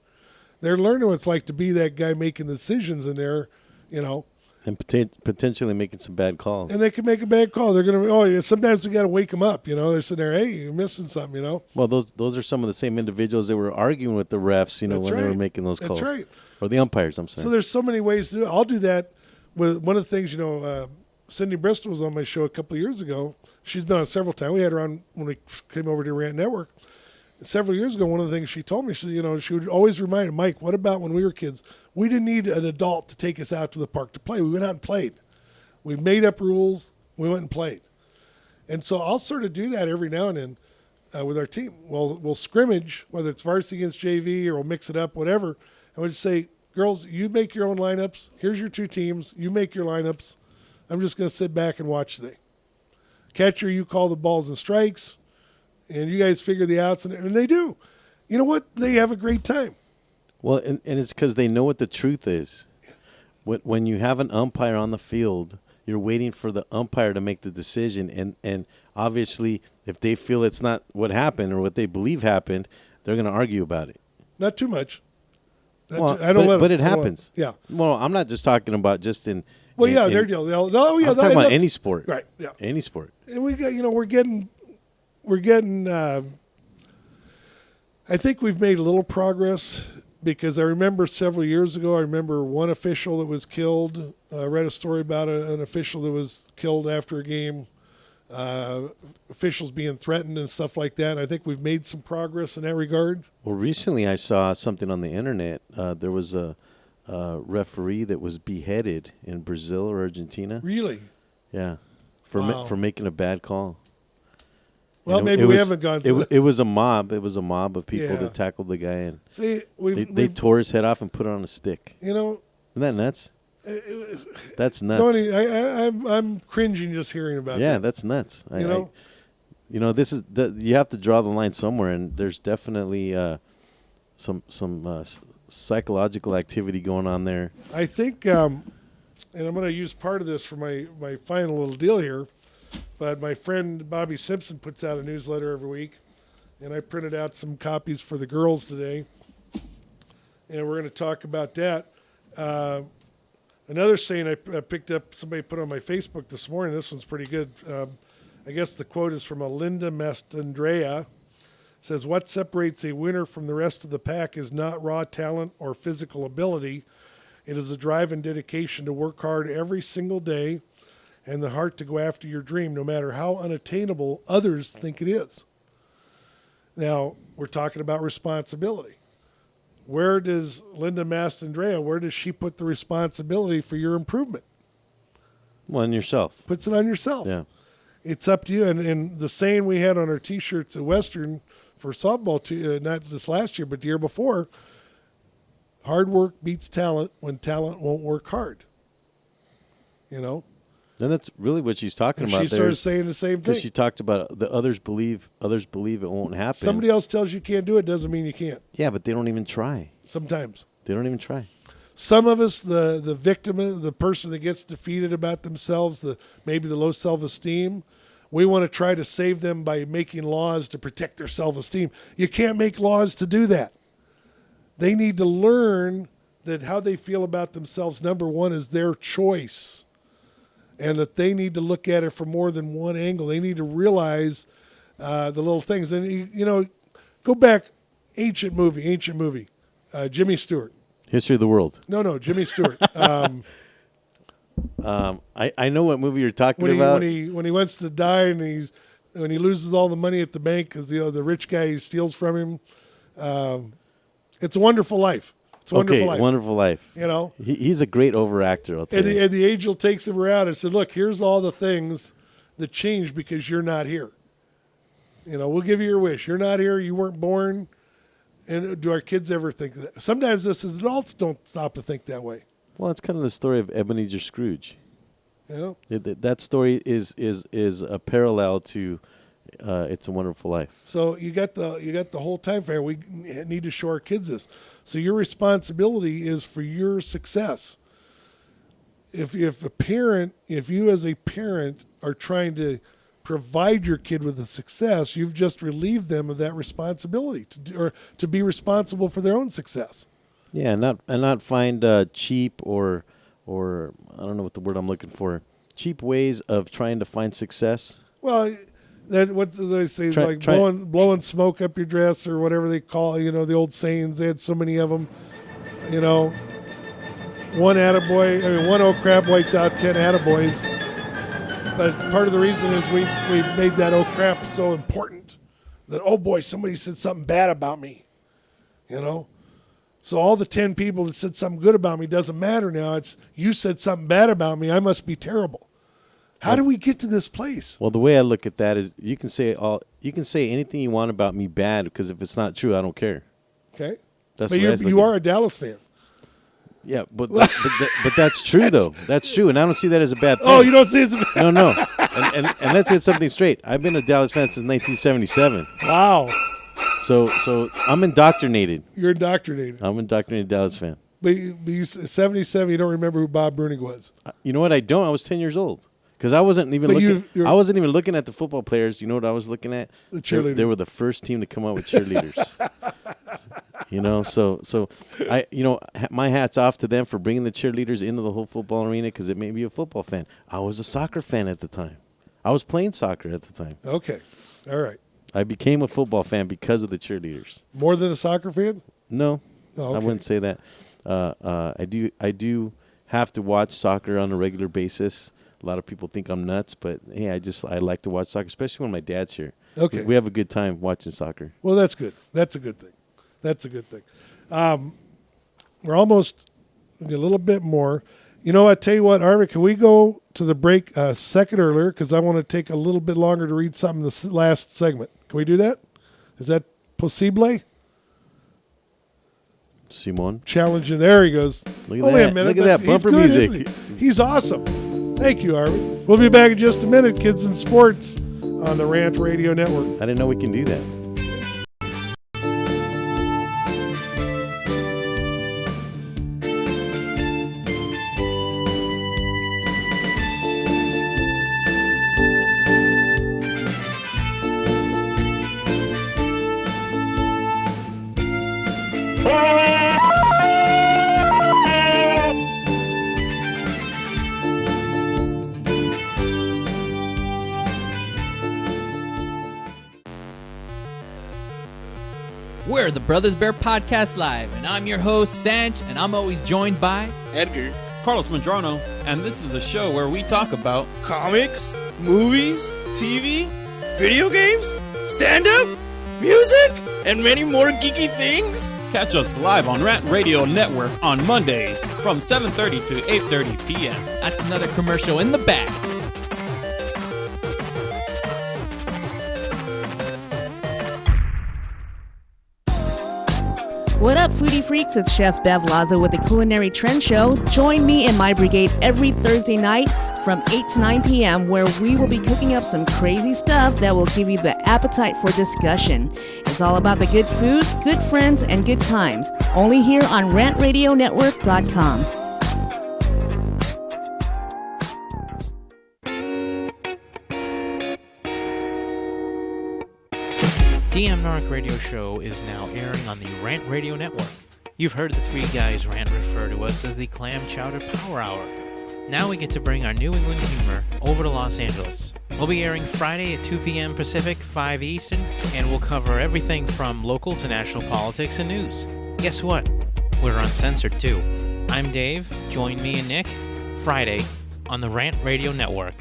They're learning what it's like to be that guy making the decisions in there, you know. And potentially making some bad calls. And they can make a bad call. They're going to, yeah, sometimes we got to wake them up, you know. They're sitting there, hey, you're missing something, you know. Well, those are some of the same individuals that were arguing with the refs, you know, That's when right. they were making those calls. That's right. Or the umpires, I'm saying. So there's so many ways to do it. I'll do that with one of the things, you know, Cindy Bristol was on my show a couple of years ago. She's been on several times. We had her on when we came over to Rant Network. Several years ago, one of the things she told me, she would always remind Mike, what about when we were kids? We didn't need an adult to take us out to the park to play. We went out and played. We made up rules. We went and played. And so I'll sort of do that every now and then with our team. We'll scrimmage, whether it's varsity against JV or we'll mix it up, whatever. And we'll just say, girls, you make your own lineups. Here's your 2 teams. You make your lineups. I'm just going to sit back and watch today. Catcher, you call the balls and strikes, and you guys figure the outs, and they do. You know what? They have a great time. Well, and it's because they know what the truth is. When you have an umpire on the field, you're waiting for the umpire to make the decision, and obviously if they feel it's not what happened or what they believe happened, they're going to argue about it. Not too much. But it happens. Yeah. Well, I'm not just talking about just in. Well, yeah, they're deal. I'm talking about any sport. Right. Yeah. Any sport. And we got, we're getting. I think we've made a little progress because I remember several years ago. I remember one official that was killed. I read a story about an official that was killed after a game. Officials being threatened and stuff like that. I think we've made some progress in that regard. Well, recently I saw something on the internet. There was a referee that was beheaded in Brazil or Argentina. Really? Yeah, for making a bad call. Well, maybe we haven't gone to it. It was a mob. It was a mob of people that tackled the guy, and they tore his head off and put it on a stick. You know, isn't that nuts? That's nuts. Tony, I'm cringing just hearing about that. Yeah, that's nuts. This is you have to draw the line somewhere, and there's definitely some psychological activity going on there. I think, and I'm going to use part of this for my final little deal here, but my friend Bobby Simpson puts out a newsletter every week, and I printed out some copies for the girls today, and we're going to talk about that. Another saying I picked up, somebody put on my Facebook this morning, this one's pretty good. I guess the quote is from Linda Mastandrea. It says, what separates a winner from the rest of the pack is not raw talent or physical ability. It is a drive and dedication to work hard every single day and the heart to go after your dream, no matter how unattainable others think it is. Now, we're talking about responsibility. Where does Linda Mastandrea, where does she put the responsibility for your improvement? Well, on yourself. Puts it on yourself. Yeah. It's up to you. And the saying we had on our T-shirts at Western for softball, not this last year, but the year before, Hard work beats talent when talent won't work hard. You know? And that's really what she's talking about. She's sort of saying the same thing. Because she talked about the others believe it won't happen. Somebody else tells you can't do it doesn't mean you can't. Yeah, but they don't even try. Sometimes. They don't even try. Some of us, the victim, the person that gets defeated about themselves, maybe the low self-esteem, we want to try to save them by making laws to protect their self-esteem. You can't make laws to do that. They need to learn that how they feel about themselves, number one, is their choice. And that they need to look at it from more than one angle. They need to realize the little things. And, you know, go back, ancient movie, Jimmy Stewart. History of the World. No, Jimmy Stewart. I know what movie you're talking about. When he wants to die and when he loses all the money at the bank because the rich guy steals from him. It's a Wonderful Life. It's a Wonderful Life. Wonderful Life. You know, he's a great overactor. I'll tell you. And the angel takes him around and said, "Look, here's all the things that changed because you're not here. You know, we'll give you your wish. You're not here. You weren't born." And do our kids ever think that? Sometimes us as adults don't stop to think that way. Well, it's kind of the story of Ebenezer Scrooge. You know, that story is a parallel to It's a Wonderful Life. So you got the whole time frame. We need to show our kids this. So your responsibility is for your success. If you as a parent are trying to provide your kid with a success, you've just relieved them of that responsibility to be responsible for their own success. Yeah, and not find cheap or I don't know what the word I'm looking for. Cheap ways of trying to find success. Well, what do they say? Blowing smoke up your dress or whatever they call. You know, the old sayings. They had so many of them. You know, one old crab whites out 10 attaboys. But part of the reason is we've made that old crap so important that, oh boy, somebody said something bad about me. You know. So all the 10 people that said something good about me doesn't matter now. It's you said something bad about me. I must be terrible. How do we get to this place? Well, the way I look at that is you can say anything you want about me bad because if it's not true, I don't care. Okay. That's but you are a Dallas fan. Yeah, but that's true though. That's true, and I don't see that as a bad thing. Oh, you don't see it as a bad thing? No. And let's get something straight. I've been a Dallas fan since 1977. Wow. So I'm indoctrinated. You're indoctrinated. I'm an indoctrinated Dallas fan. But you 77, you don't remember who Bob Brunig was. You know what? I don't. I was 10 years old. Because I wasn't even looking at the football players. You know what I was looking at? The cheerleaders. They were the first team to come out with cheerleaders. You know, so my hat's off to them for bringing the cheerleaders into the whole football arena because it made me a football fan. I was a soccer fan at the time. I was playing soccer at the time. Okay. All right. I became a football fan because of the cheerleaders. More than a soccer fan? No. Oh, okay. I wouldn't say that. I do have to watch soccer on a regular basis. A lot of people think I'm nuts, but hey, I like to watch soccer, especially when my dad's here. Okay. We have a good time watching soccer. Well, that's good. That's a good thing. We're almost a little bit more. You know, I tell you what, Arvin, can we go to the break a second earlier? Because I want to take a little bit longer to read something in this last segment. Can we do that? Is that possible? Simon. Challenging. There he goes. Look at that. Look at that bumper music. He's awesome. Thank you, Arvin. We'll be back in just a minute, Kids in Sports, on the Rant Radio Network. I didn't know we can do that. We're the Brothers Bear Podcast Live, and I'm your host, Sanch, and I'm always joined by Edgar, Carlos Madrano, and this is a show where we talk about comics, movies, TV, video games, stand-up, music, and many more geeky things. Catch us live on Rant Radio Network on Mondays from 7:30 to 8:30 p.m. That's another commercial in the bag. What up, foodie freaks? It's Chef Bev Lazo with the Culinary Trend Show. Join me and my brigade every Thursday night from 8 to 9 p.m. where we will be cooking up some crazy stuff that will give you the appetite for discussion. It's all about the good food, good friends, and good times. Only here on RantRadioNetwork.com. DM Narc Radio Show is now airing on the Rant Radio Network. You've heard the three guys Rant refer to us as the Clam Chowder Power Hour. Now we get to bring our New England humor over to Los Angeles. We'll be airing Friday at 2 p.m. Pacific, 5 Eastern, and we'll cover everything from local to national politics and news. Guess what? We're uncensored too. I'm Dave. Join me and Nick Friday on the Rant Radio Network.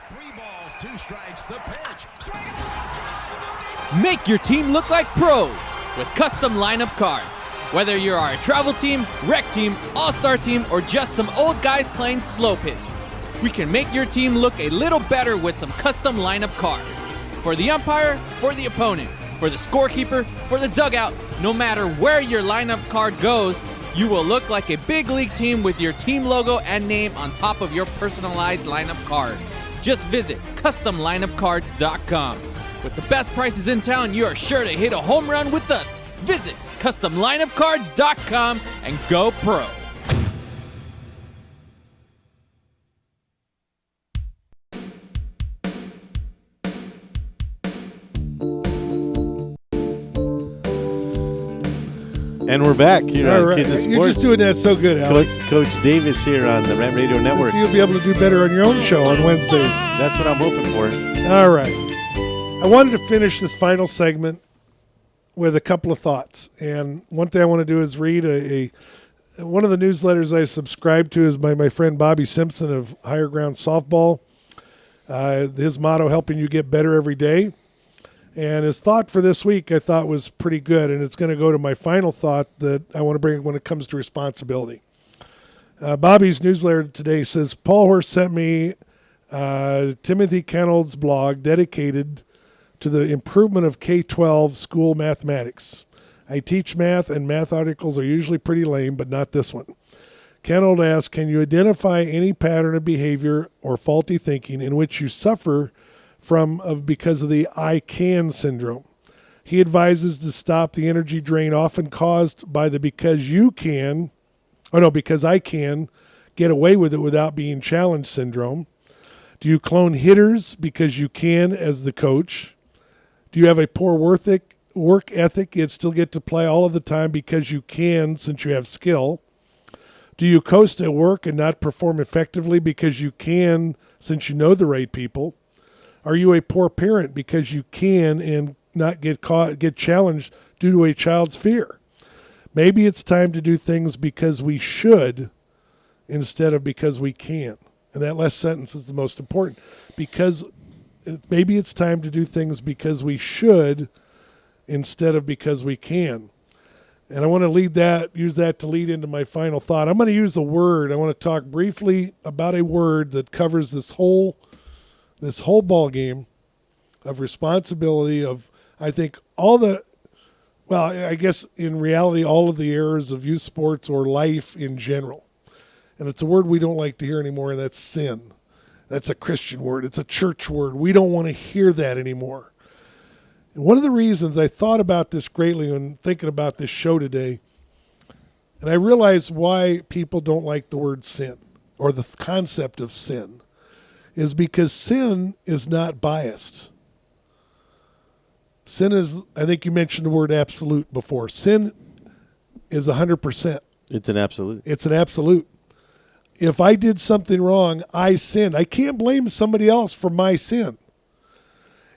3 balls, 2 strikes, the pitch. Swing it. Make your team look like pros with custom lineup cards. Whether you are a travel team, rec team, all-star team, or just some old guys playing slow pitch, we can make your team look a little better with some custom lineup cards. For the umpire, for the opponent, for the scorekeeper, for the dugout, no matter where your lineup card goes, you will look like a big league team with your team logo and name on top of your personalized lineup card. Just visit CustomLineupCards.com. With the best prices in town, you are sure to hit a home run with us. Visit CustomLineupCards.com and go pro. And we're back here All on right. Kids and Sports. You're just doing that so good, Alex. Coach Davis here on the Rant Radio Network. So you'll be able to do better on your own show on Wednesdays. That's what I'm hoping for. All right. I wanted to finish this final segment with a couple of thoughts. And one thing I want to do is read one of the newsletters I subscribe to is by my friend Bobby Simpson of Higher Ground Softball. His motto, helping you get better every day. And his thought for this week I thought was pretty good, and it's going to go to my final thought that I want to bring when it comes to responsibility. Bobby's newsletter today says, Paul Horst sent me Timothy Kennel's blog dedicated to the improvement of K-12 school mathematics. I teach math, and math articles are usually pretty lame, but not this one. Kennel asks, can you identify any pattern of behavior or faulty thinking in which you suffer because of the I can syndrome? He advises to stop the energy drain often caused by the because I can get away with it without being challenged syndrome. Do you clone hitters because you can as the coach? Do you have a poor work ethic yet still get to play all of the time because you can since you have skill? Do you coast at work and not perform effectively because you can since you know the right people? Are you a poor parent because you can and not get challenged due to a child's fear? Maybe it's time to do things because we should instead of because we can. And that last sentence is the most important. Maybe it's time to do things because we should instead of because we can. And I want to use that to lead into my final thought. I'm going to use a word. I want to talk briefly about a word that covers this whole ball game of responsibility of, I think, I guess in reality, all of the errors of youth sports or life in general. And it's a word we don't like to hear anymore, and that's sin. That's a Christian word. It's a church word. We don't want to hear that anymore. And one of the reasons I thought about this greatly when thinking about this show today, and I realized why people don't like the word sin or the concept of sin, is because sin is not biased. Sin is, I think you mentioned the word absolute before. Sin is 100%. It's an absolute. It's an absolute. If I did something wrong, I sinned. I can't blame somebody else for my sin.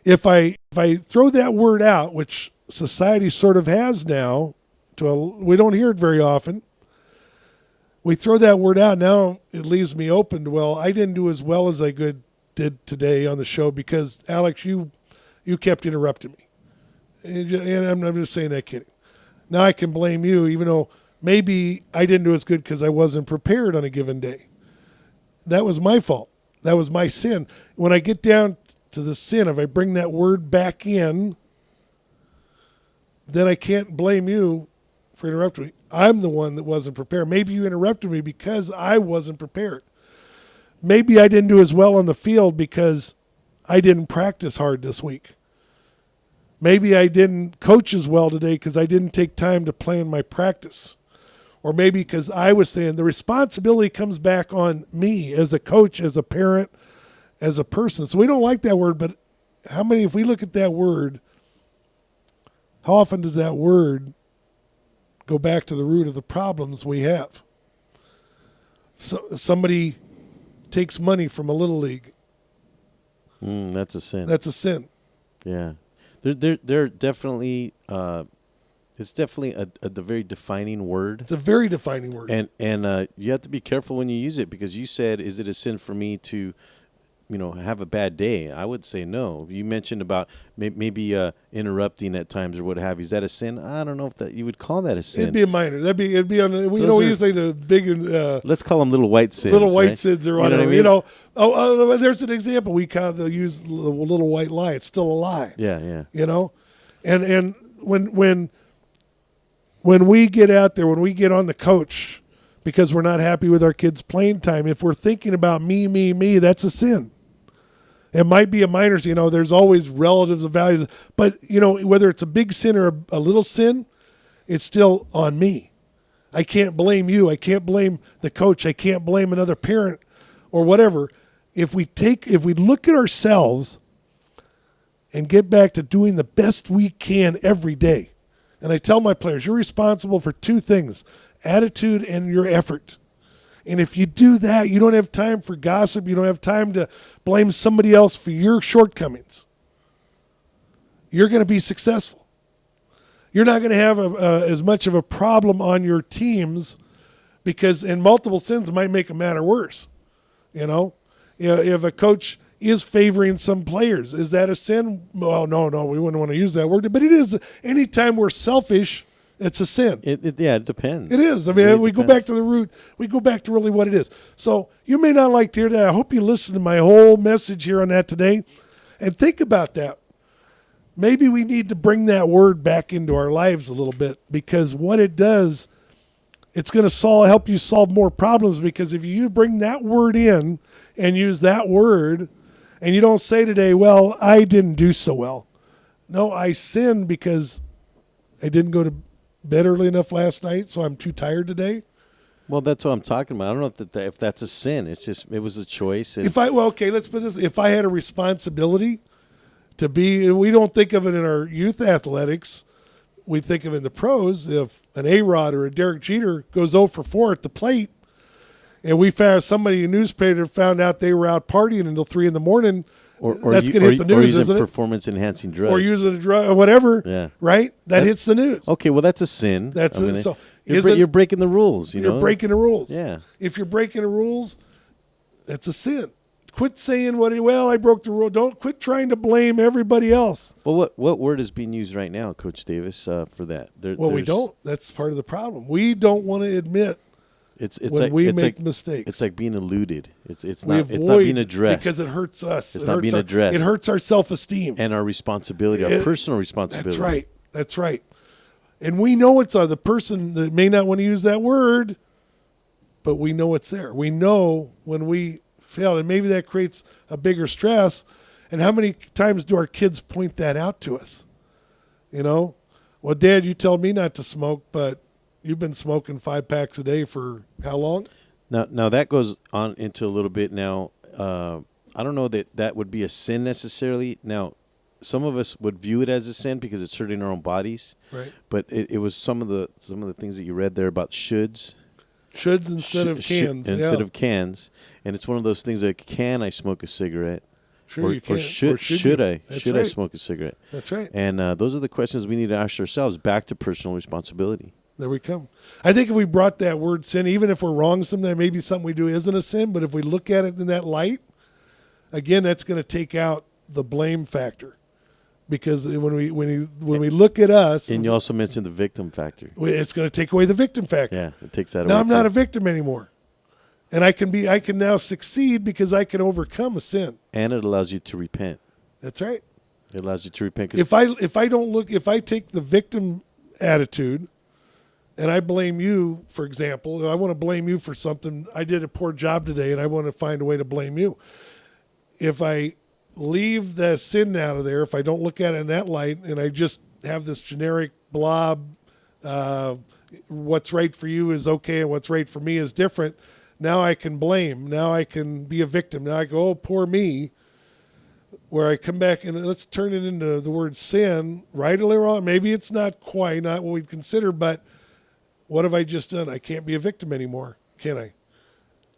If I throw that word out, which society sort of has now, we don't hear it very often. We throw that word out, now it leaves me open to, well, I didn't do as well as I did today on the show because, Alex, you kept interrupting me. And I'm just saying that kidding. Now I can blame you, even though maybe I didn't do as good because I wasn't prepared on a given day. That was my fault. That was my sin. When I get down to the sin, if I bring that word back in, then I can't blame you for interrupting me. I'm the one that wasn't prepared. Maybe you interrupted me because I wasn't prepared. Maybe I didn't do as well on the field because I didn't practice hard this week. Maybe I didn't coach as well today because I didn't take time to plan my practice. Or maybe because I was saying the responsibility comes back on me as a coach, as a parent, as a person. So we don't like that word, but how many, if we look at that word, how often does that word go back to the root of the problems we have? So somebody takes money from a little league. That's a sin. That's a sin. Yeah. They're definitely it's definitely a very defining word. It's a very defining word. And you have to be careful when you use it, because you said, is it a sin for me to, have a bad day? I would say no. You mentioned about maybe interrupting at times or what have you. Is that a sin? I don't know if that you would call that a sin. It'd be a minor. It'd be on. We use like the big. Let's call them little white sins. Little white right? sins or whatever. There's an example. We kind of use the little white lie. It's still a lie. Yeah. And when we get out there, when we get on the coach because we're not happy with our kids' playing time, if we're thinking about me, that's a sin. It might be a minor, there's always relatives of values. But, whether it's a big sin or a little sin, it's still on me. I can't blame you. I can't blame the coach. I can't blame another parent or whatever. If we look at ourselves and get back to doing the best we can every day. And I tell my players, you're responsible for two things, attitude and your effort. And if you do that, you don't have time for gossip. You don't have time to blame somebody else for your shortcomings. You're going to be successful. You're not going to have as much of a problem on your teams because multiple sins might make a matter worse. If a coach is favoring some players, is that a sin? Well, no, we wouldn't want to use that word. But it is. Anytime we're selfish, it's a sin. It depends. It is. I mean, really we depends. go back to the root. We go back to really what it is. So you may not like to hear that. I hope you listen to my whole message here on that today and think about that. Maybe we need to bring that word back into our lives a little bit, because what it does, it's going to help you solve more problems, because if you bring that word in and use that word and you don't say today, well, I didn't do so well. No, I sinned because I didn't go to bed early enough last night, so I'm too tired today. Well, that's what I'm talking about. I don't know if that's a sin. It's just it was a choice. Let's put this. If I had a responsibility to be, we don't think of it in our youth athletics. We think of it in the pros. If an A-Rod or a Derek Jeter goes 0 for 4 at the plate, and we found somebody in the newspaper found out they were out partying until 3 in the morning, that's going to hit the news, isn't it? Performance-enhancing drugs. Or using a drug or whatever, yeah. Right? That hits the news. Okay, well, that's a sin. You're breaking the rules, You're breaking the rules. Yeah. If you're breaking the rules, that's a sin. Quit saying, I broke the rule. Don't quit trying to blame everybody else. Well, what word is being used right now, Coach Davis, for that? We don't. That's part of the problem. We don't want to admit we make mistakes. It's like being eluded. It's not being addressed. Because it hurts us. It's not being addressed. It hurts our self-esteem. And our responsibility, our personal responsibility. That's right. And we know it's the person that may not want to use that word, but we know it's there. We know when we fail, and maybe that creates a bigger stress. And how many times do our kids point that out to us? Well, Dad, you tell me not to smoke, but you've been smoking 5 packs a day for how long? Now that goes on into a little bit now. I don't know that would be a sin necessarily. Now, some of us would view it as a sin because it's hurting our own bodies. Right. But it was some of the things that you read there about shoulds. Shoulds instead of cans. Instead of cans. And it's one of those things like, can I smoke a cigarette? Sure, you can. Or should I smoke a cigarette? That's right. And those are the questions we need to ask ourselves, back to personal responsibility. There we come. I think if we brought that word sin, even if we're wrong sometimes, maybe something we do isn't a sin, but if we look at it in that light, again, that's going to take out the blame factor. Because when we look at us, and you also mentioned the victim factor, it's going to take away the victim factor. Yeah, it takes that away. Now I'm not a victim anymore, and I can now succeed because I can overcome a sin. And it allows you to repent. That's right. It allows you to repent. If I take the victim attitude, and I blame you, for example, I want to blame you for something. I did a poor job today, and I want to find a way to blame you. If I leave the sin out of there, if I don't look at it in that light, and I just have this generic blob, what's right for you is okay and what's right for me is different, now I can blame. Now I can be a victim. Now I go, oh, poor me. Where I come back and let's turn it into the word sin, right or wrong. Maybe it's not quite, not what we'd consider, but what have I just done? I can't be a victim anymore, can I?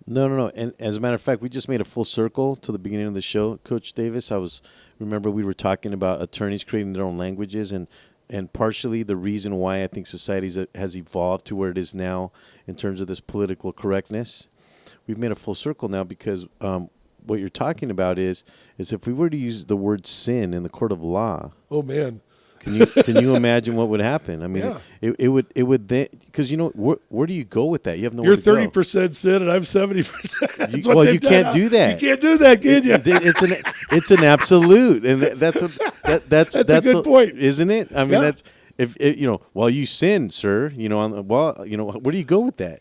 No. And as a matter of fact, we just made a full circle to the beginning of the show, Coach Davis. Remember we were talking about attorneys creating their own languages, and partially the reason why I think society has evolved to where it is now in terms of this political correctness. We've made a full circle now because what you're talking about is if we were to use the word sin in the court of law. Oh man. Can you imagine what would happen? I mean, yeah. it would then, because where do you go with that? You have nowhere to go. You're 30% sin and I'm 70%. Well, you can't do that. You can't do that, can you? It's an absolute, and that's a good point, isn't it? I mean, that's if while you sin, sir, where do you go with that?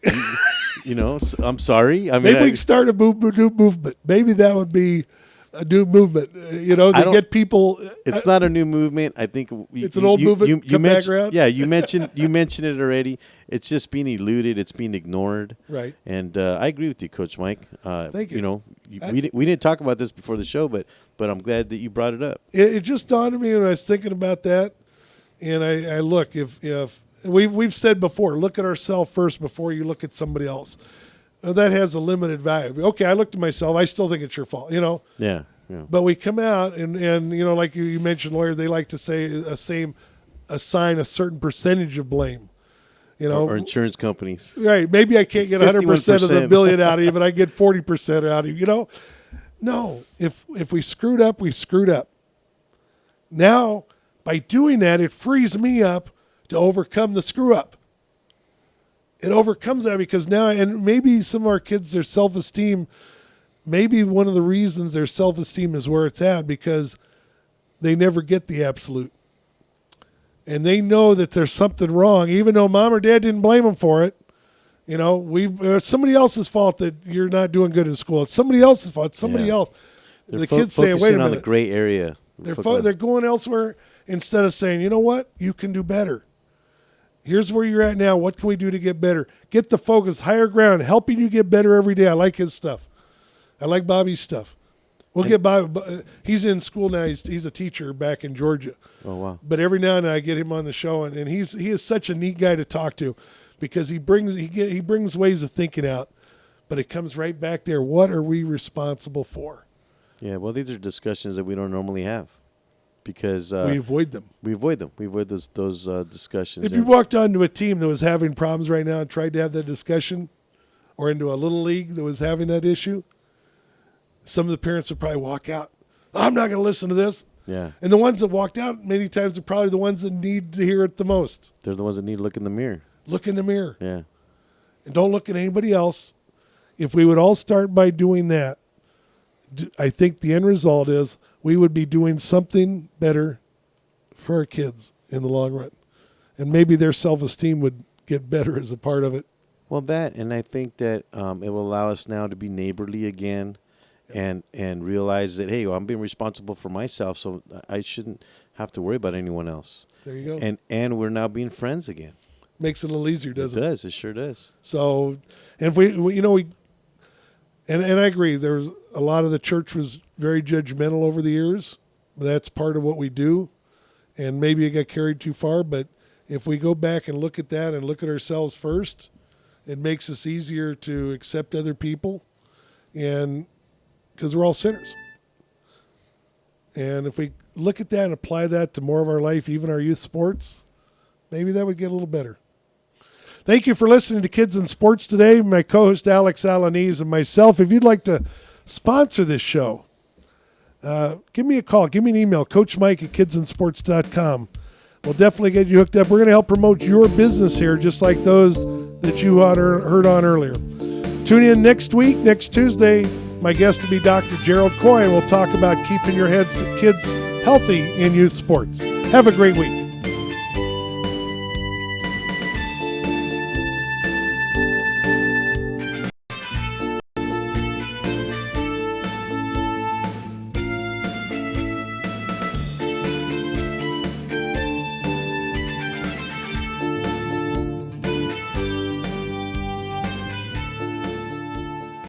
I'm sorry. I mean, maybe we can start a new movement. Maybe that would be a new movement. To get people. It's not a new movement. I think it's an old movement. You back around. Yeah, you mentioned it already. It's just being eluded. It's being ignored. Right. And I agree with you, Coach Mike. Thank you. We didn't talk about this before the show, but I'm glad that you brought it up. It just dawned on me when I was thinking about that, and I look if we've said before, look at ourselves first before you look at somebody else. That has a limited value. Okay, I looked at myself. I still think it's your fault, Yeah. But we come out and like you mentioned, lawyer, they like to say assign a certain percentage of blame. Or insurance companies. Right. Maybe I can't get 100% of the billion out of you, but I get 40% out of you. No. If we screwed up, we screwed up. Now, by doing that, it frees me up to overcome the screw up. It overcomes that because now, and maybe some of our kids, their self-esteem, maybe one of the reasons their self-esteem is where it's at because they never get the absolute. And they know that there's something wrong, even though mom or dad didn't blame them for it. It's somebody else's fault that you're not doing good in school. It's somebody else's fault. It's somebody else. They're the kids saying, wait a minute. On the gray area. They're going elsewhere instead of saying, you know what? You can do better. Here's where you're at now. What can we do to get better? Get the focus, higher ground, helping you get better every day. I like his stuff. I like Bobby's stuff. We'll get Bobby. He's in school now. He's a teacher back in Georgia. Oh, wow. But every now and then I get him on the show, and he is such a neat guy to talk to because he brings ways of thinking out, but it comes right back there. What are we responsible for? Yeah, well, these are discussions that we don't normally have. Because we avoid them. We avoid those discussions. If you walked onto a team that was having problems right now and tried to have that discussion, or into a little league that was having that issue, some of the parents would probably walk out. I'm not going to listen to this. Yeah. And the ones that walked out many times are probably the ones that need to hear it the most. They're the ones that need to look in the mirror. Look in the mirror. Yeah. And don't look at anybody else. If we would all start by doing that, I think the end result is we would be doing something better for our kids in the long run. And maybe their self-esteem would get better as a part of it. Well, and I think that it will allow us now to be neighborly again and realize that, hey, I'm being responsible for myself, so I shouldn't have to worry about anyone else. There you go. And we're now being friends again. Makes it a little easier, doesn't it? It does. It sure does. So, and if and I agree, there's a lot of the church was very judgmental over the years. That's part of what we do. And maybe it got carried too far, but if we go back and look at that and look at ourselves first, it makes us easier to accept other people, and because we're all sinners. And if we look at that and apply that to more of our life, even our youth sports, maybe that would get a little better. Thank you for listening to Kids in Sports today. My co-host Alex Alanese and myself. If you'd like to sponsor this show, give me a call. Give me an email, coachmike@kidsinsports.com. We'll definitely get you hooked up. We're going to help promote your business here, just like those that you heard on earlier. Tune in next week, next Tuesday. My guest will be Dr. Gerald Coy, and we'll talk about keeping your kids healthy in youth sports. Have a great week.